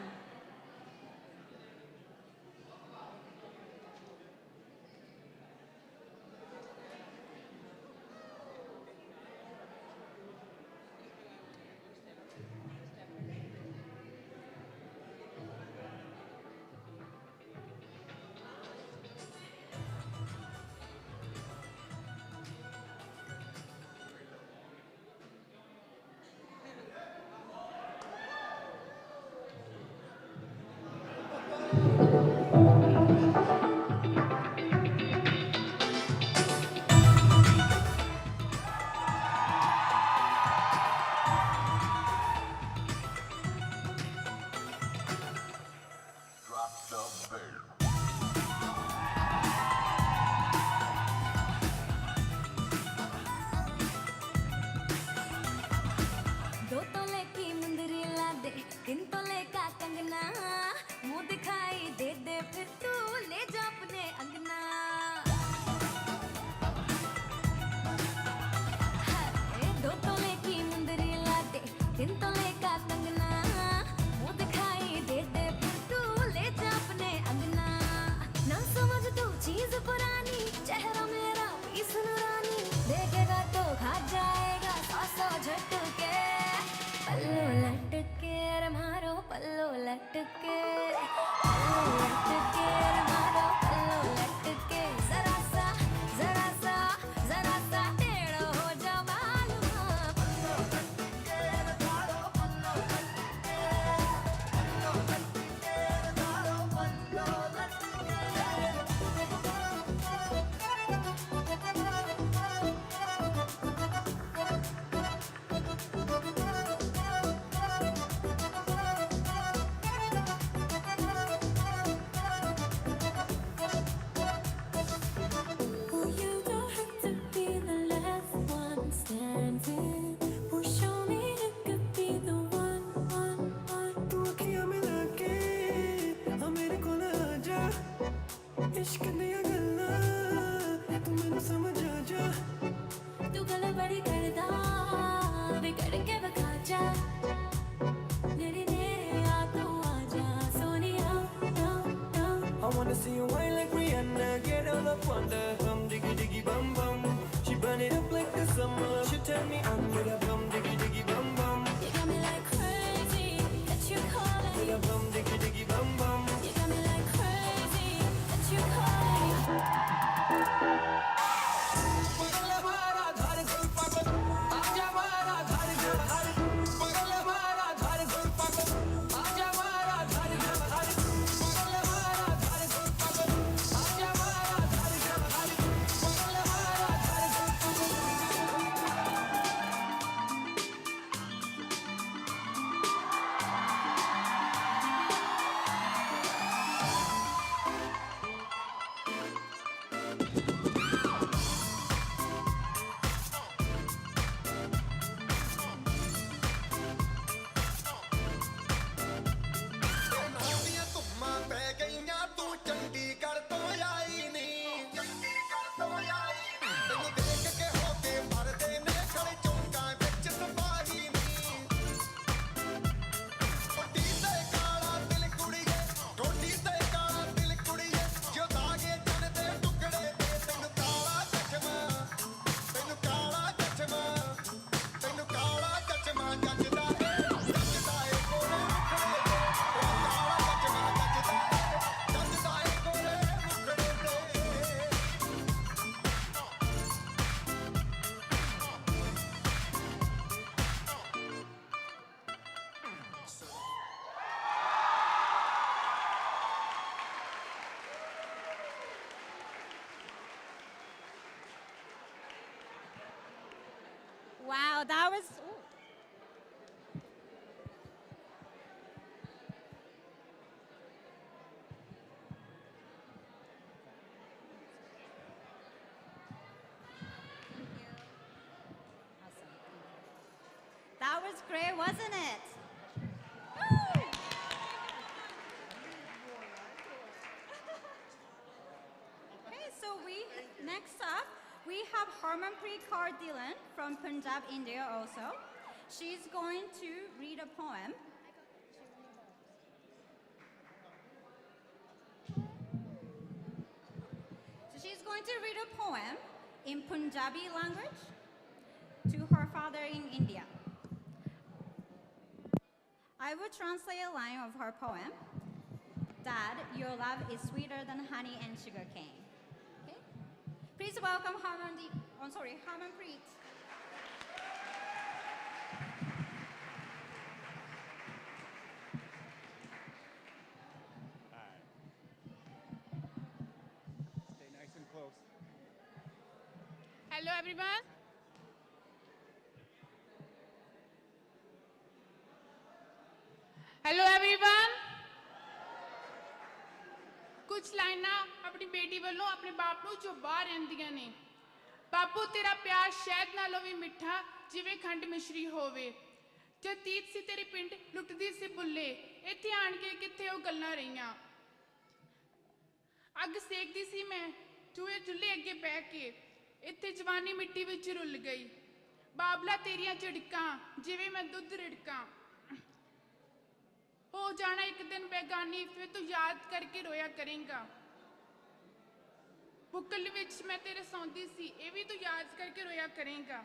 Wow, that was. Ooh. That was great, wasn't it? Woo! Okay, so next up, we have Harmanpreet Kaur Dhillon from Punjab, India also. She's going to read a poem. So she's going to read a poem in Punjabi language to her father in India. I will translate a line of her poem. Dad, your love is sweeter than honey and sugar cane. Okay? Please welcome Harmanpreet. Stay nice and close. Hello, everyone. Hello everyone कुछ लाइना अपनी बेटी वालों अपने बाप ਨੂੰ जो बाहर ਰਹਿੰਦੀਆਂ ਨੇ ਬਾਪੂ ਤੇਰਾ ਪਿਆਰ ਸ਼ਹਿਦ ਨਾਲੋਂ ਵੀ ਮਿੱਠਾ ਜਿਵੇਂ ਖੰਡ ਮਿਸ਼ਰੀ ਹੋਵੇ ਜਤੀਤ ਸੀ ਤੇਰੀ ਪਿੰਡ ਲੁੱਟਦੀ ਸੀ ਬੁੱਲੇ ਇੱਥੇ ਆਣ ਕੇ ਕਿੱਥੇ ਉਹ ਗੱਲਾਂ ਰਹੀਆਂ ਅੱਗ ਸੇਕਦੀ ਸੀ ਮੈਂ ਚੂਹੇ ਚੁੱਲ੍ਹੇ ਅੱਗੇ ਬਹਿ ਕੇ ਇੱਥੇ ਜਵਾਨੀ ਮਿੱਟੀ ਵਿੱਚ ਰੁੱਲ ਗਈ ਬਾਬਲਾ ਤੇਰੀਆਂ ਝੜਕਾਂ ਜਿਵੇਂ ਮੈਂ ਦੁੱਧ ਰਿੜਕਾਂ हो जाना एक दिन बेगानी फिर तू याद करके रोया करेगा बुकल विच मैं तेरे सौंदी सी ये भी तू याद करके रोया करेगा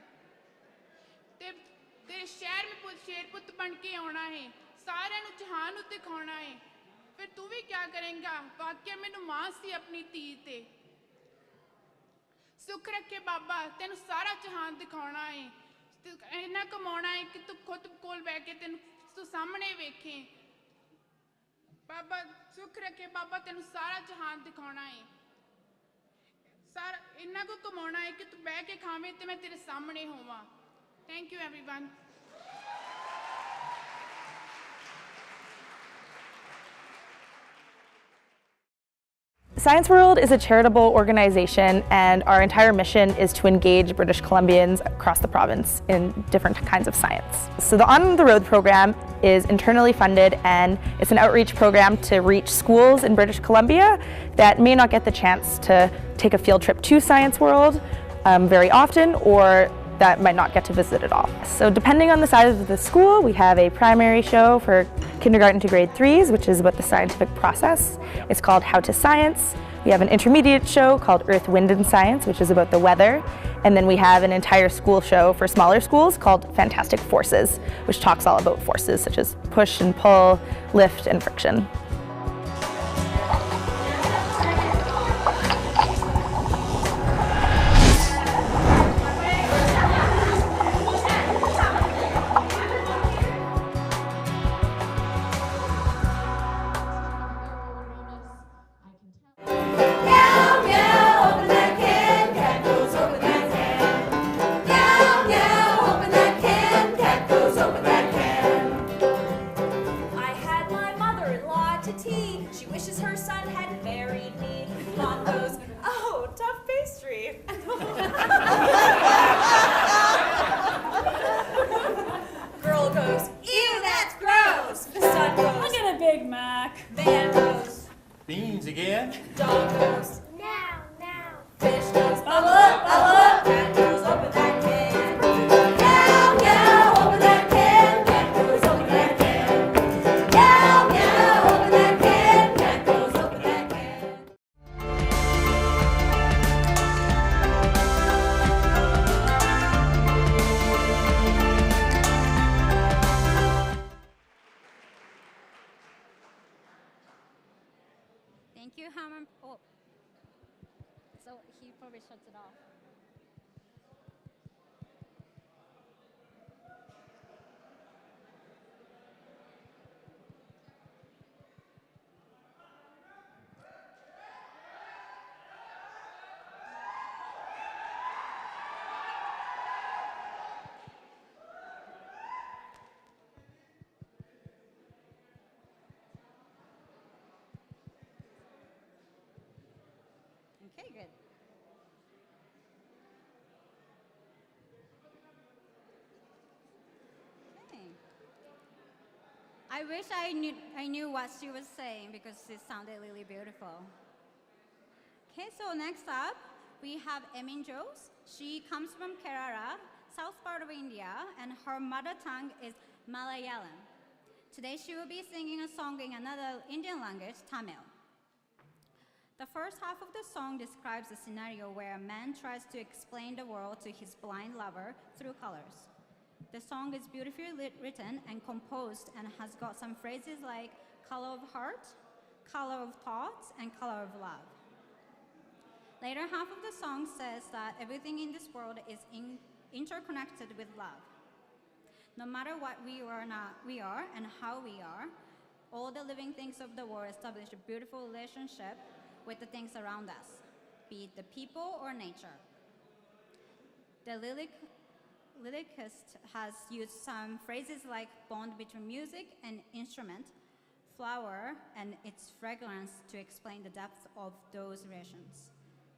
तेरे शहर में शेर पुत बन के आना है सारे नू जहान उत्ते दिखाना है फिर तू भी क्या करेगा वाकई मैनू मां सी अपनी धी ते सुख रखे बाबा तेनू सारा जहान दिखाना है इन्ना कमाना है कि तू खुद कोल बैठ के तू सामने वेखे बाबा सुख रखे बाबा तेन सारा जहान दिखाना है सारा इन्ना को कमाना है कि तू बह के खावे तो मैं तेरे सामने होवां thank you everyone Science World is a charitable organization and our entire mission is to engage British Columbians across the province in different kinds of science. So the On the Road program is internally funded and it's an outreach program to reach schools in British Columbia that may not get the chance to take a field trip to Science World very often or that might not get to visit at all. So depending on the size of the school, we have a primary show for kindergarten to grade 3s, which is about the scientific process. It's called How to Science. We have an intermediate show called Earth, Wind and Science, which is about the weather. And then we have an entire school show for smaller schools called Fantastic Forces, which talks all about forces such as push and pull, lift and friction. Beans again? Dog goes, now. Fish goes, bubble up, cat goes, open that can. Meow, open that can, cat goes, open that can. Meow, open that can, cat goes, open that can. Thank you, Harman. Oh. So he probably shuts it off. Okay, good. Okay. I wish I knew what she was saying because it sounded really beautiful. Okay, so next up, we have Emin Jose. She comes from Kerala, south part of India, and her mother tongue is Malayalam. Today she will be singing a song in another Indian language, Tamil. The first half of the song describes a scenario where a man tries to explain the world to his blind lover through colors. The song is beautifully written and composed and has got some phrases like color of heart, color of thoughts, and color of love. Later half of the song says that everything in this world is interconnected with love. No matter what we are and how we are, all the living things of the world establish a beautiful relationship with the things around us, be it the people or nature. The lyricist has used some phrases like bond between music and instrument, flower, and its fragrance to explain the depth of those relations.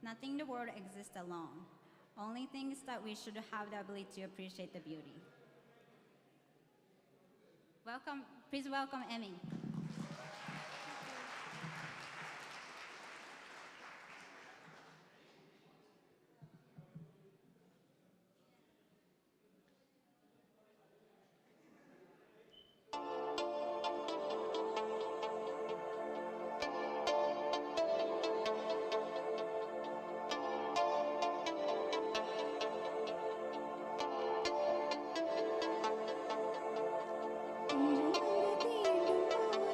Nothing in the world exists alone. Only things that we should have the ability to appreciate the beauty. Welcome, please welcome Emmy. கொஞ்சம் வந்து தீண்டும்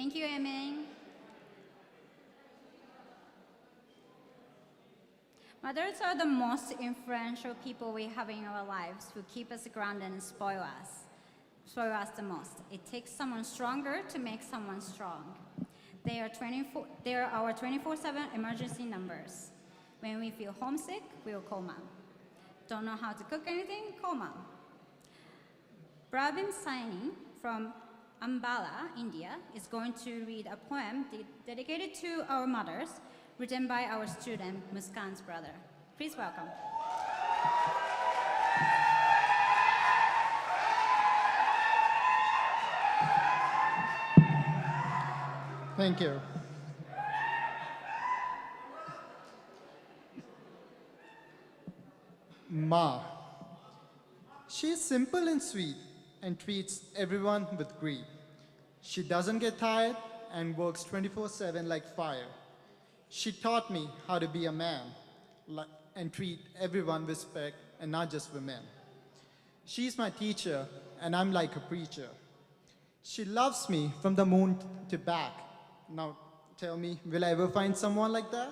Thank you, Emin. Mothers are the most influential people we have in our lives who keep us grounded and spoil us the most. It takes someone stronger to make someone strong. They are our 24/7 emergency numbers. When we feel homesick, we'll call mom. Don't know how to cook anything? Call mom. Pravin Saini from Ambala, India, is going to read a poem dedicated to our mothers, written by our student Muskan's brother. Please welcome. Thank you. Ma. She is simple and sweet and treats everyone with greed. She doesn't get tired and works 24/7 like fire. She taught me how to be a man and treat everyone with respect and not just women. She's my teacher and I'm like a preacher. She loves me from the moon to back. Now tell me, will I ever find someone like that?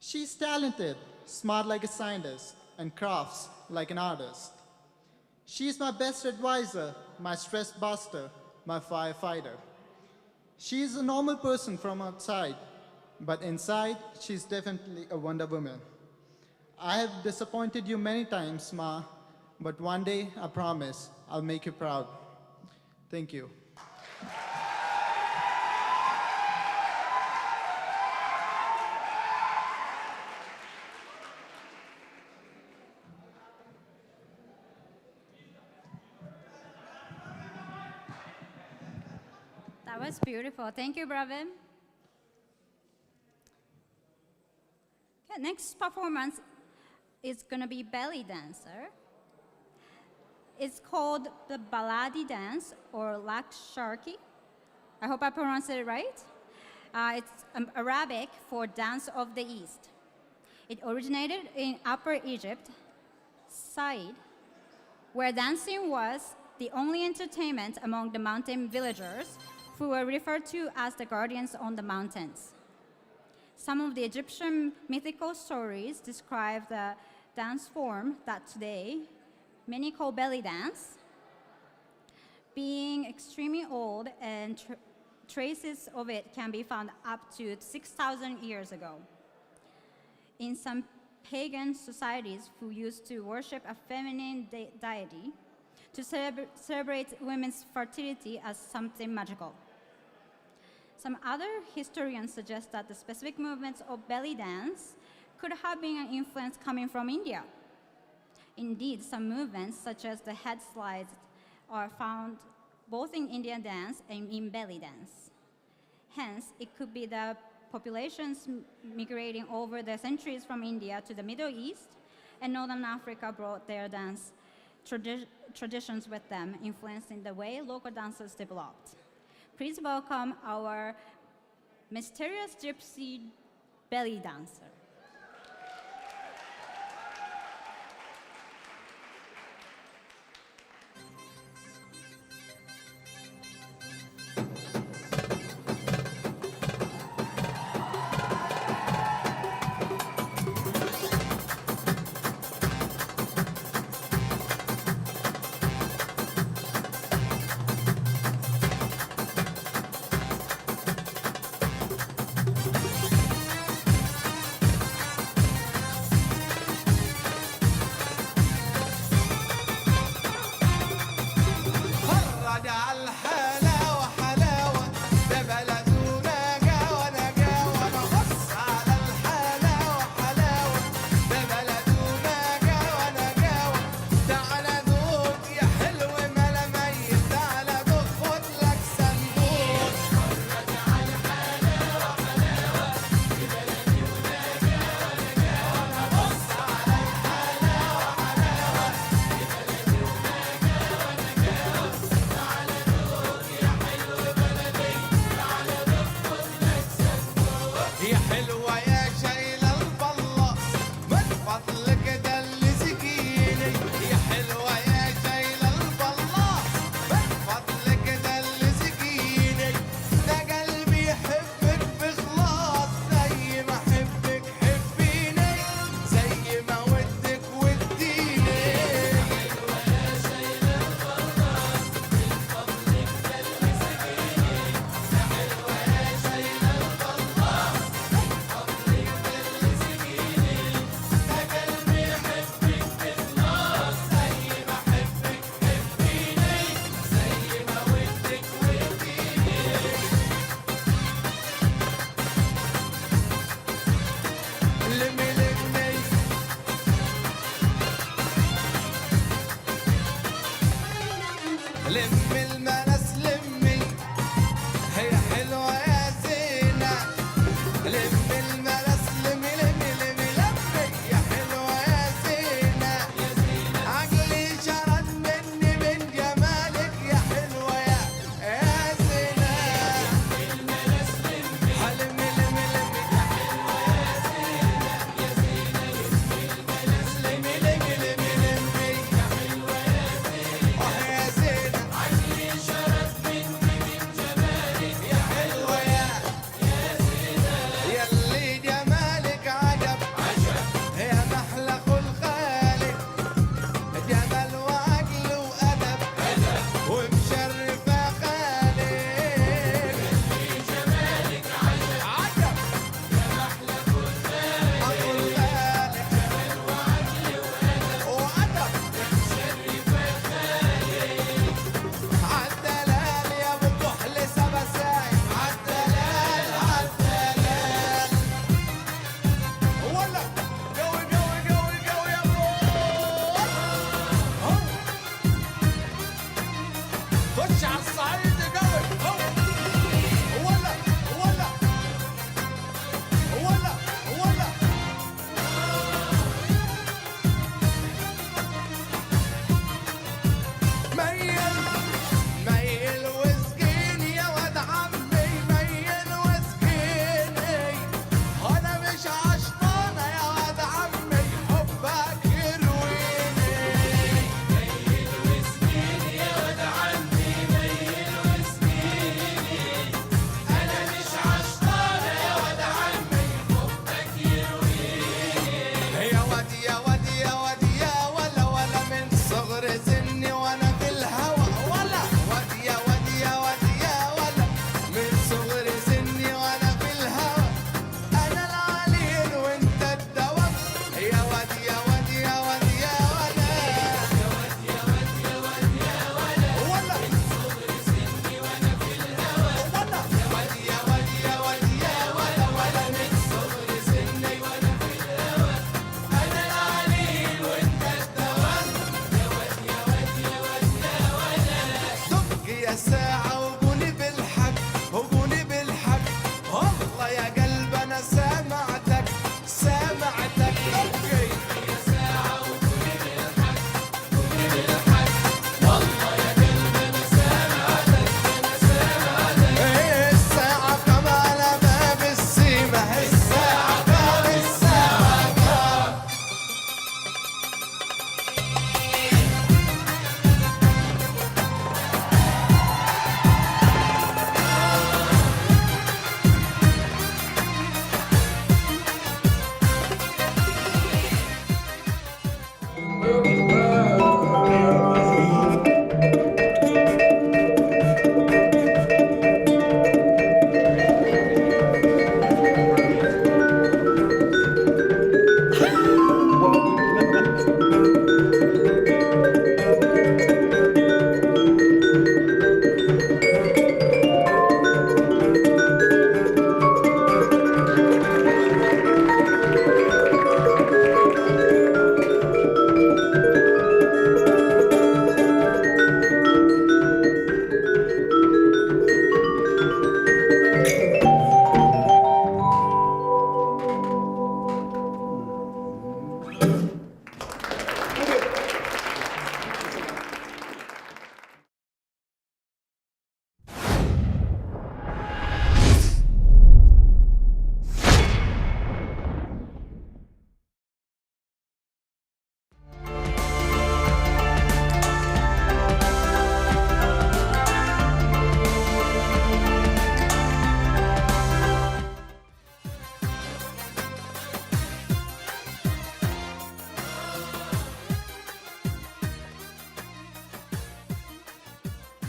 She's talented, smart like a scientist, and crafts like an artist. She's my best advisor, my stress buster, my firefighter. She's a normal person from outside, but inside, she's definitely a Wonder Woman. I have disappointed you many times, Ma, but one day, I promise, I'll make you proud. Thank you. That was beautiful. Thank you, Bravin. Okay, next performance is going to be belly dancer. It's called the Baladi dance or Laksharki. I hope I pronounced it right. It's Arabic for Dance of the East. It originated in Upper Egypt, Said, where dancing was the only entertainment among the mountain villagers who were referred to as the guardians on the mountains. Some of the Egyptian mythical stories describe the dance form that today many call belly dance, being extremely old, and traces of it can be found up to 6,000 years ago. In some pagan societies who used to worship a feminine deity to celebrate women's fertility as something magical. Some other historians suggest that the specific movements of belly dance could have been an influence coming from India. Indeed, some movements, such as the head slides, are found both in Indian dance and in belly dance. Hence, it could be the populations migrating over the centuries from India to the Middle East and Northern Africa brought their dance traditions with them, influencing the way local dancers developed. Please welcome our mysterious gypsy belly dancer.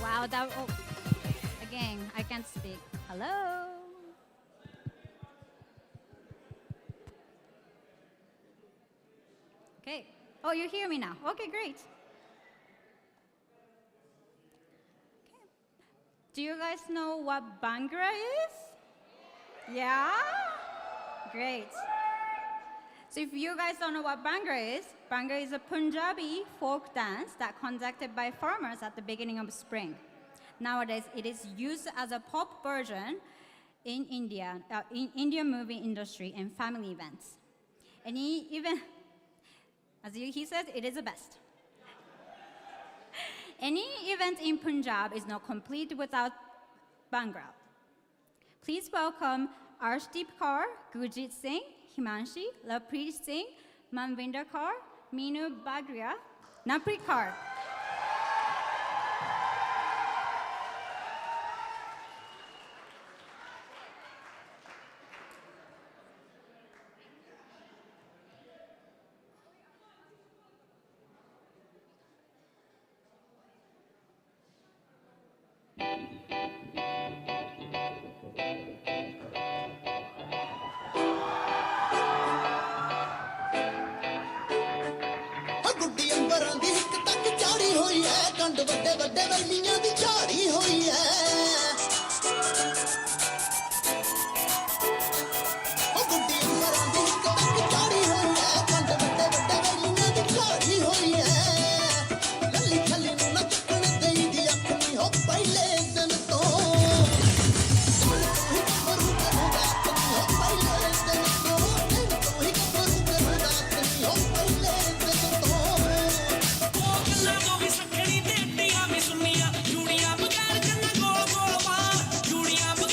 Wow, that, oh, again, I can't speak. Hello? Okay. Oh, you hear me now. Okay, great. Okay. Do you guys know what Bhangra is? Yeah? Great. So if you guys don't know what Bhangra is a Punjabi folk dance that conducted by farmers at the beginning of spring. Nowadays, it is used as a pop version in India, in Indian movie industry and family events. And even, as he said, it is the best. Any event in Punjab is not complete without Bhangra. Please welcome Arshdeep Kaur, Gurjit Singh, Himanshi, Lapreet Singh, Manvinder Kaur, Meenu Bagria, Naprit Kaur. ਜੂੜੀਆਂ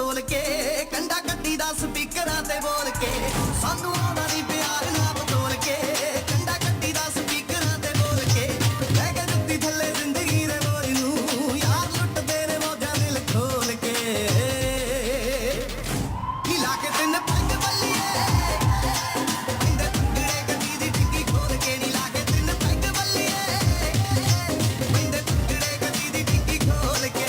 ਤੋਲ ਕੇ ਕੰਡਾ ਕੱਢੀ ਦਾ ਸਪੀਕਰਾਂ ਤੇ ਬੋਲ ਕੇ ਸਾਨੂੰ ਆਉਂਦਾ ਨਹੀਂ ਪਿਆਰ ਨਾ ਬਤੋਲ ਕੇ ਕੰਡਾ ਕੱਢੀ ਦਾ ਸਪੀਕਰਾਂ ਤੇ ਬੋਲ ਕੇ ਲੈ ਕੇ ਦਿੱਤੀ ਥੱਲੇ ਜ਼ਿੰਦਗੀ ਦੇ ਬੋਝ ਨੂੰ ਯਾਰ ਲੁੱਟਦੇ ਨੇ ਮੌਜਾਂ ਦਿਲ ਖੋਲ ਕੇ ਹਿਲਾ ਕੇ ਤਿੰਨ ਪੱਗ ਬੱਲੀਏ ਇੰਦੇ ਟੁਕੜੇ ਕਦੀ ਦੀ ਟਿੱਕੀ ਖੋਲ ਕੇ ਨੀ ਲਾ ਕੇ ਤਿੰਨ ਪੱਗ ਬੱਲੀਏ ਇੰਦੇ ਟੁਕੜੇ ਕਦੀ ਦੀ ਟਿੱਕੀ ਖੋਲ ਕੇ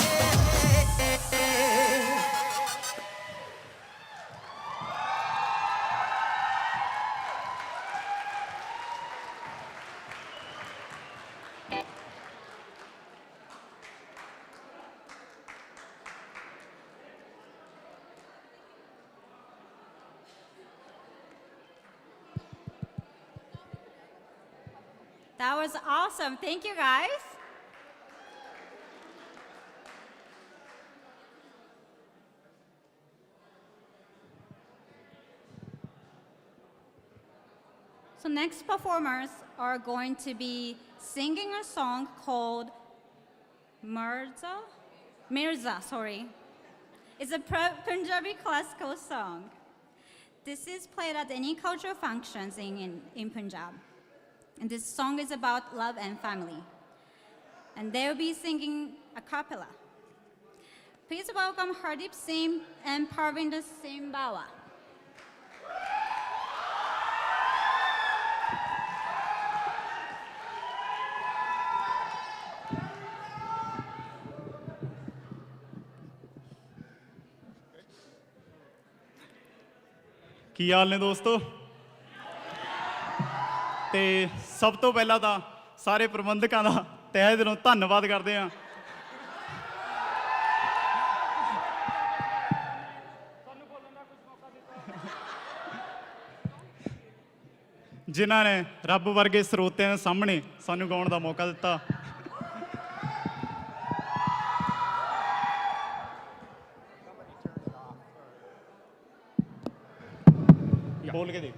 That was awesome. Thank you, guys. So next performers are going to be singing a song called Mirza, sorry. It's a Punjabi classical song. This is played at any cultural functions in Punjab. And this song is about love and family. And they'll be singing a cappella. Please welcome Hardeep Singh and Parvinder Singh Bawa. ਕੀ ਹਾਲ ਨੇ ਦੋਸਤੋ ਤੇ ਸਭ ਤੋਂ ਪਹਿਲਾਂ ਤਾਂ ਸਾਰੇ ਪ੍ਰਬੰਧਕਾਂ ਦਾ ਤਹਿ ਦਿਲੋਂ ਧੰਨਵਾਦ ਕਰਦੇ ਹਾਂ ਜਿਨ੍ਹਾਂ ਨੇ ਰੱਬ ਵਰਗੇ ਸਰੋਤਿਆਂ ਦੇ ਸਾਹਮਣੇ ਸਾਨੂੰ ਗਾਉਣ ਦਾ ਮੌਕਾ ਦਿੱਤਾ ਬੋਲ ਕੇ ਦੇਖ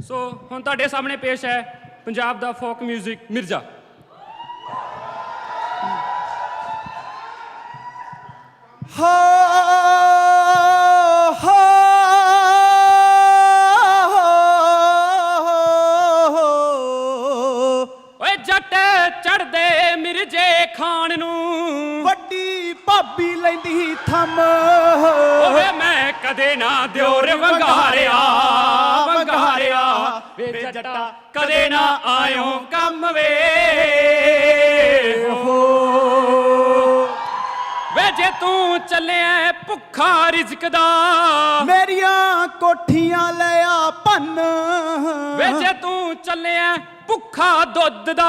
ਸੋ ਹੁਣ ਤੁਹਾਡੇ ਸਾਹਮਣੇ ਪੇਸ਼ ਹੈ ਪੰਜਾਬ ਦਾ ਫੋਕ ਮਿਊਜ਼ਿਕ ਮਿਰਜ਼ਾ ਓਏ ਜੱਟ ਚੜਦੇ ਮਿਰਜੇ ਖਾਣ ਨੂੰ ਵੱਡੀ ਭਾਬੀ ਲੈਂਦੀ ਥੰਮ ਓਏ ਮੈਂ ਕਦੇ ਨਾ ਦਿਓਰ ਵੰਗਾਰਿਆ ਵੇ ਜੱਟਾ ਕਦੇ ਨਾ ਆਇਓ ਕੰਮ ਵੇ ਵੇ ਜੇ ਤੂੰ ਚੱਲਿਆ ਭੁੱਖਾ ਰਿਜ਼ਕ ਦਾ ਮੇਰੀਆਂ ਕੋਠੀਆਂ ਲਿਆ ਭੰਨ ਵੇ ਜੇ ਤੂੰ ਚੱਲਿਆ ਭੁੱਖਾ ਦੁੱਧ ਦਾ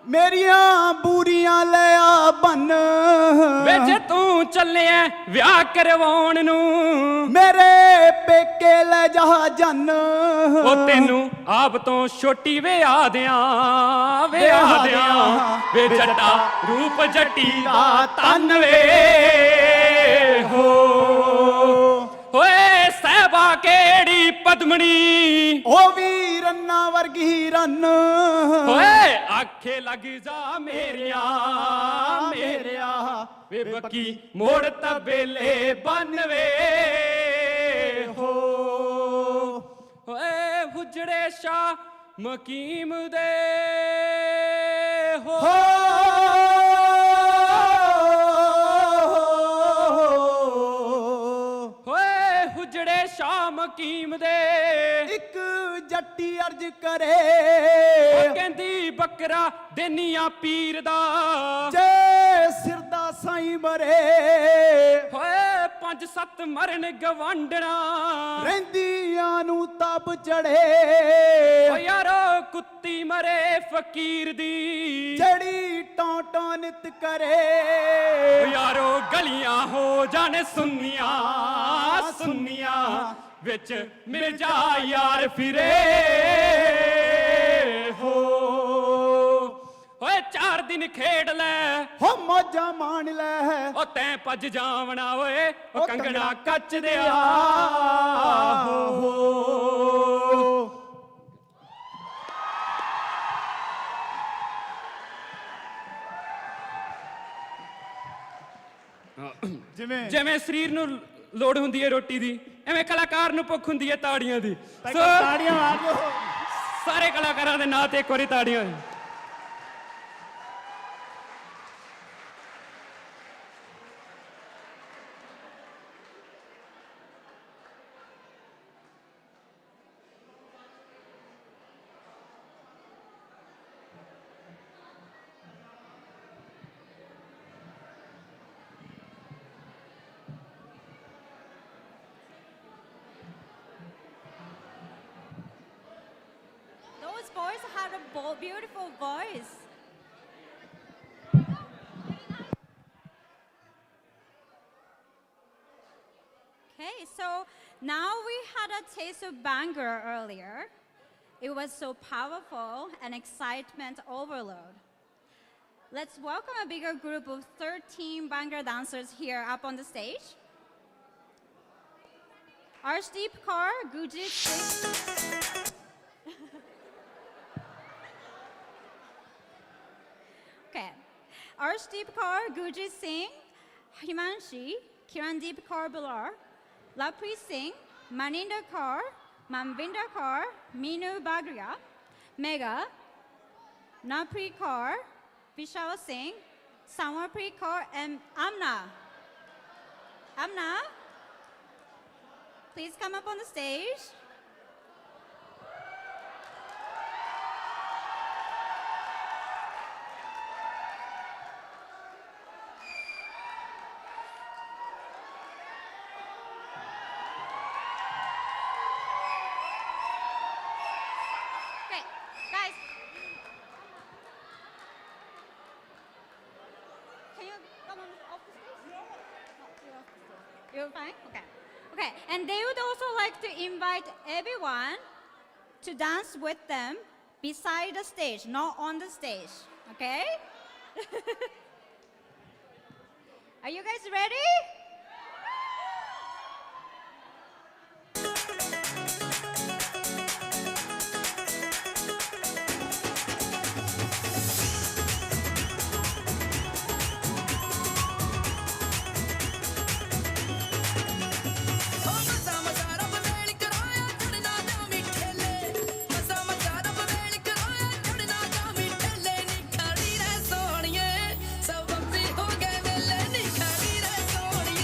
ਮੇਰੀਆਂ ਬੂਰੀਆਂ ਲਿਆ ਬੰਨ ਵੇ ਜੇ ਤੂੰ ਚੱਲਿਆ ਵਿਆਹ ਕਰਵਾਉਣ ਨੂੰ ਮੇਰੇ ਪੇਕੇ ਲੈ ਜਾ ਜੰਨ ਉਹ ਤੈਨੂੰ ਆਪ ਤੋਂ ਛੋਟੀ ਵਿਆਹ ਦਿਆਂ ਵੇ ਜੱਟਾ ਰੂਪ ਜੱਟੀ ਦਾ ਤਨ ਵੇ ਓਏ ਸਹਿਬਾ ਕਿਹੜੀ ਪਦਮਣੀ ਉਹ ਵੀ ਰੰਨਾ ਵਰਗੀ ਰੰਨ ਓਏ ਆਖੇ ਲੱਗ ਜਾ ਮੇਰਿਆ ਵੇ ਬੱਕੀ ਮੋੜ ਤਬੇਲੇ ਬੰਨਵੇ ਓਏ ਹੁਜੜੇ ਸ਼ਾ ਮਕੀਮ ਦੇ ਓਏ ਹੁਜੜੇ ਸ਼ਾ ਮਕੀਮ ਦੇ ਇੱਕ ਜੱਟੀ ਅਰਜ ਕਰੇ ਉਹ ਕਹਿੰਦੀ ਬੱਕਰਾ ਦੇਨੀਆਂ ਪੀਰ ਦਾ ਜੇ ਸਿਰ ਦਾ ਸਾਈਂ ਮਰੇ ਓਏ 5-7 ਮਰਨ ਗਵਾਂਡਣਾ ਰਹਿੰਦੀਆਂ ਨੂੰ ਤਪ ਚੜੇ ਓ ਯਾਰੋ ਕੁੱਤੀ ਮਰੇ ਫਕੀਰ ਦੀ ਜਿਹੜੀ ਟੌਂ ਨਿਤ ਕਰੇ ਓ ਯਾਰੋ ਗਲੀਆਂ ਹੋ ਜਾਣ ਸੁੰਨੀਆਂ ਵਿੱਚ ਮਿਰਜ਼ਾ ਯਾਰ ਫਿਰੇ ਓਏ 4 ਦਿਨ ਖੇਡ ਲੈ ਹੋ ਮੌਜਾਂ ਮਾਣ ਲੈ ਓ ਤੈਂ ਭੱਜ ਜਾਵਣਾ ਓਏ ਓ ਕੰਗਣਾ ਕੱਚ ਦਿਆ ਜਿਵੇਂ ਸਰੀਰ ਨੂੰ ਲੋੜ ਹੁੰਦੀ ਹੈ ਰੋਟੀ ਦੀ, ਐਵੇਂ ਕਲਾਕਾਰ ਨੂੰ ਭੁੱਖ ਹੁੰਦੀ ਹੈ ਤਾੜੀਆਂ ਦੀ। ਸੋ ਤਾੜੀਆਂ ਮਾਰ ਦਿਓ। ਸਾਰੇ ਕਲਾਕਾਰਾਂ ਦੇ ਨਾਂ ਤੇ ਇੱਕ ਵਾਰੀ ਤਾੜੀਆਂ। Those boys had a beautiful voice. Okay, so now we had a taste of Bhangra earlier. It was so powerful and excitement overload. Let's welcome a bigger group of 13 Bhangra dancers here up on the stage. Arshdeep Kaur, Gujit Singh. Okay. Arshdeep Kaur, Gurjit Singh, Himanshi, Kirandeep Kaur Bilar, Lapri Singh, Maninder Kaur, Manvinder Kaur, Minu Bagria, Mega, Napri Kaur, Vishal Singh, Samarpreet Kaur, and Amna. Amna, please come up on the stage. You're fine? Okay. Okay, and they would also like to invite everyone to dance with them beside the stage, not on the stage. Okay? Are you guys ready? ਸਭ ਅੱਬੀ ਹੋ ਗਏ ਵੇਲੇ ਨੀ ਖਾਲੀ ਰਹਿ ਸੋਹਣੀਏ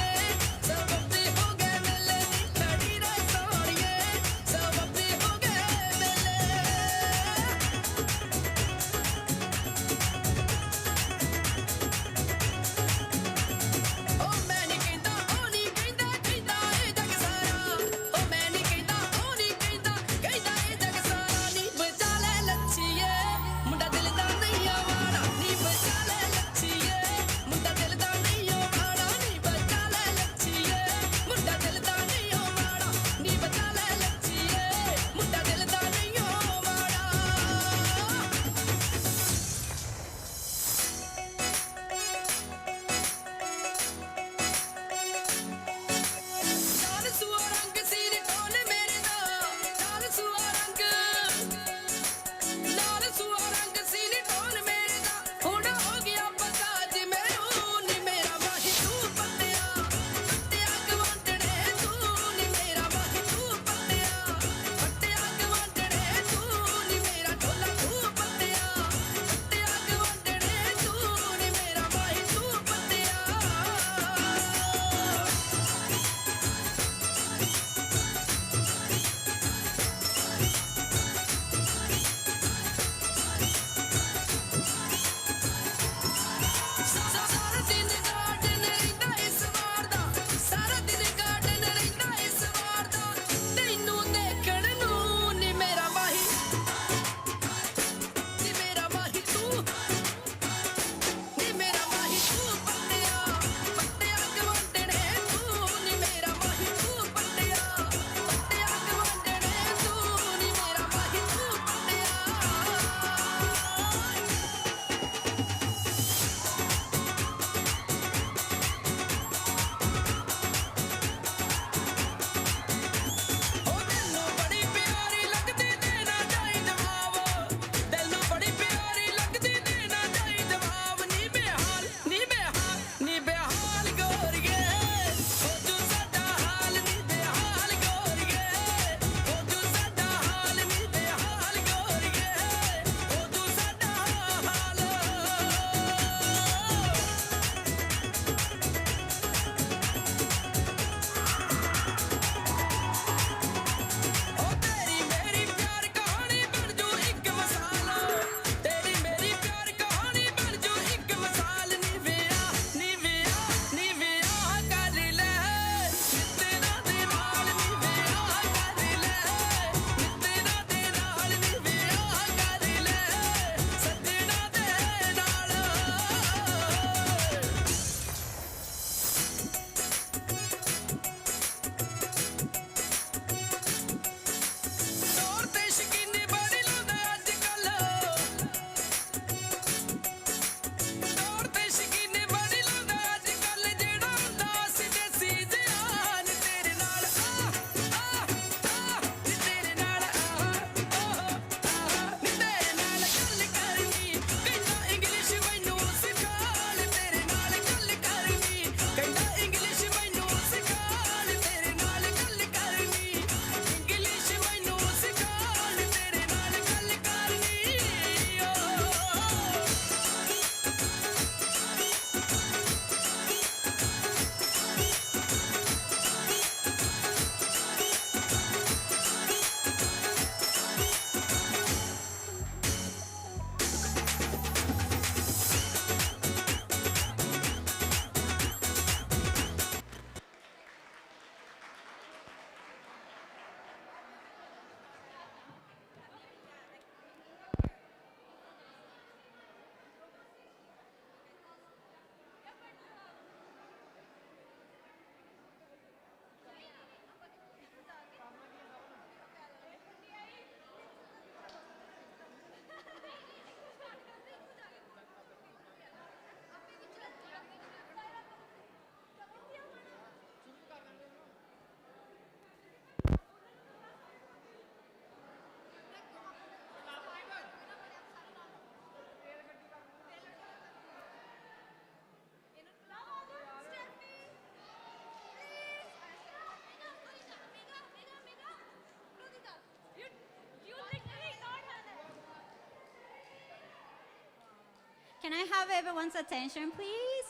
I have everyone's attention, please?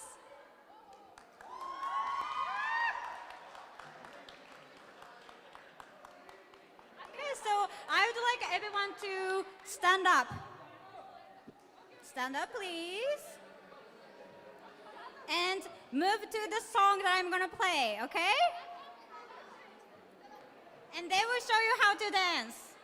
Okay, so I would like everyone to stand up. Stand up, please. And move to the song that I'm gonna play, okay? And they will show you how to dance.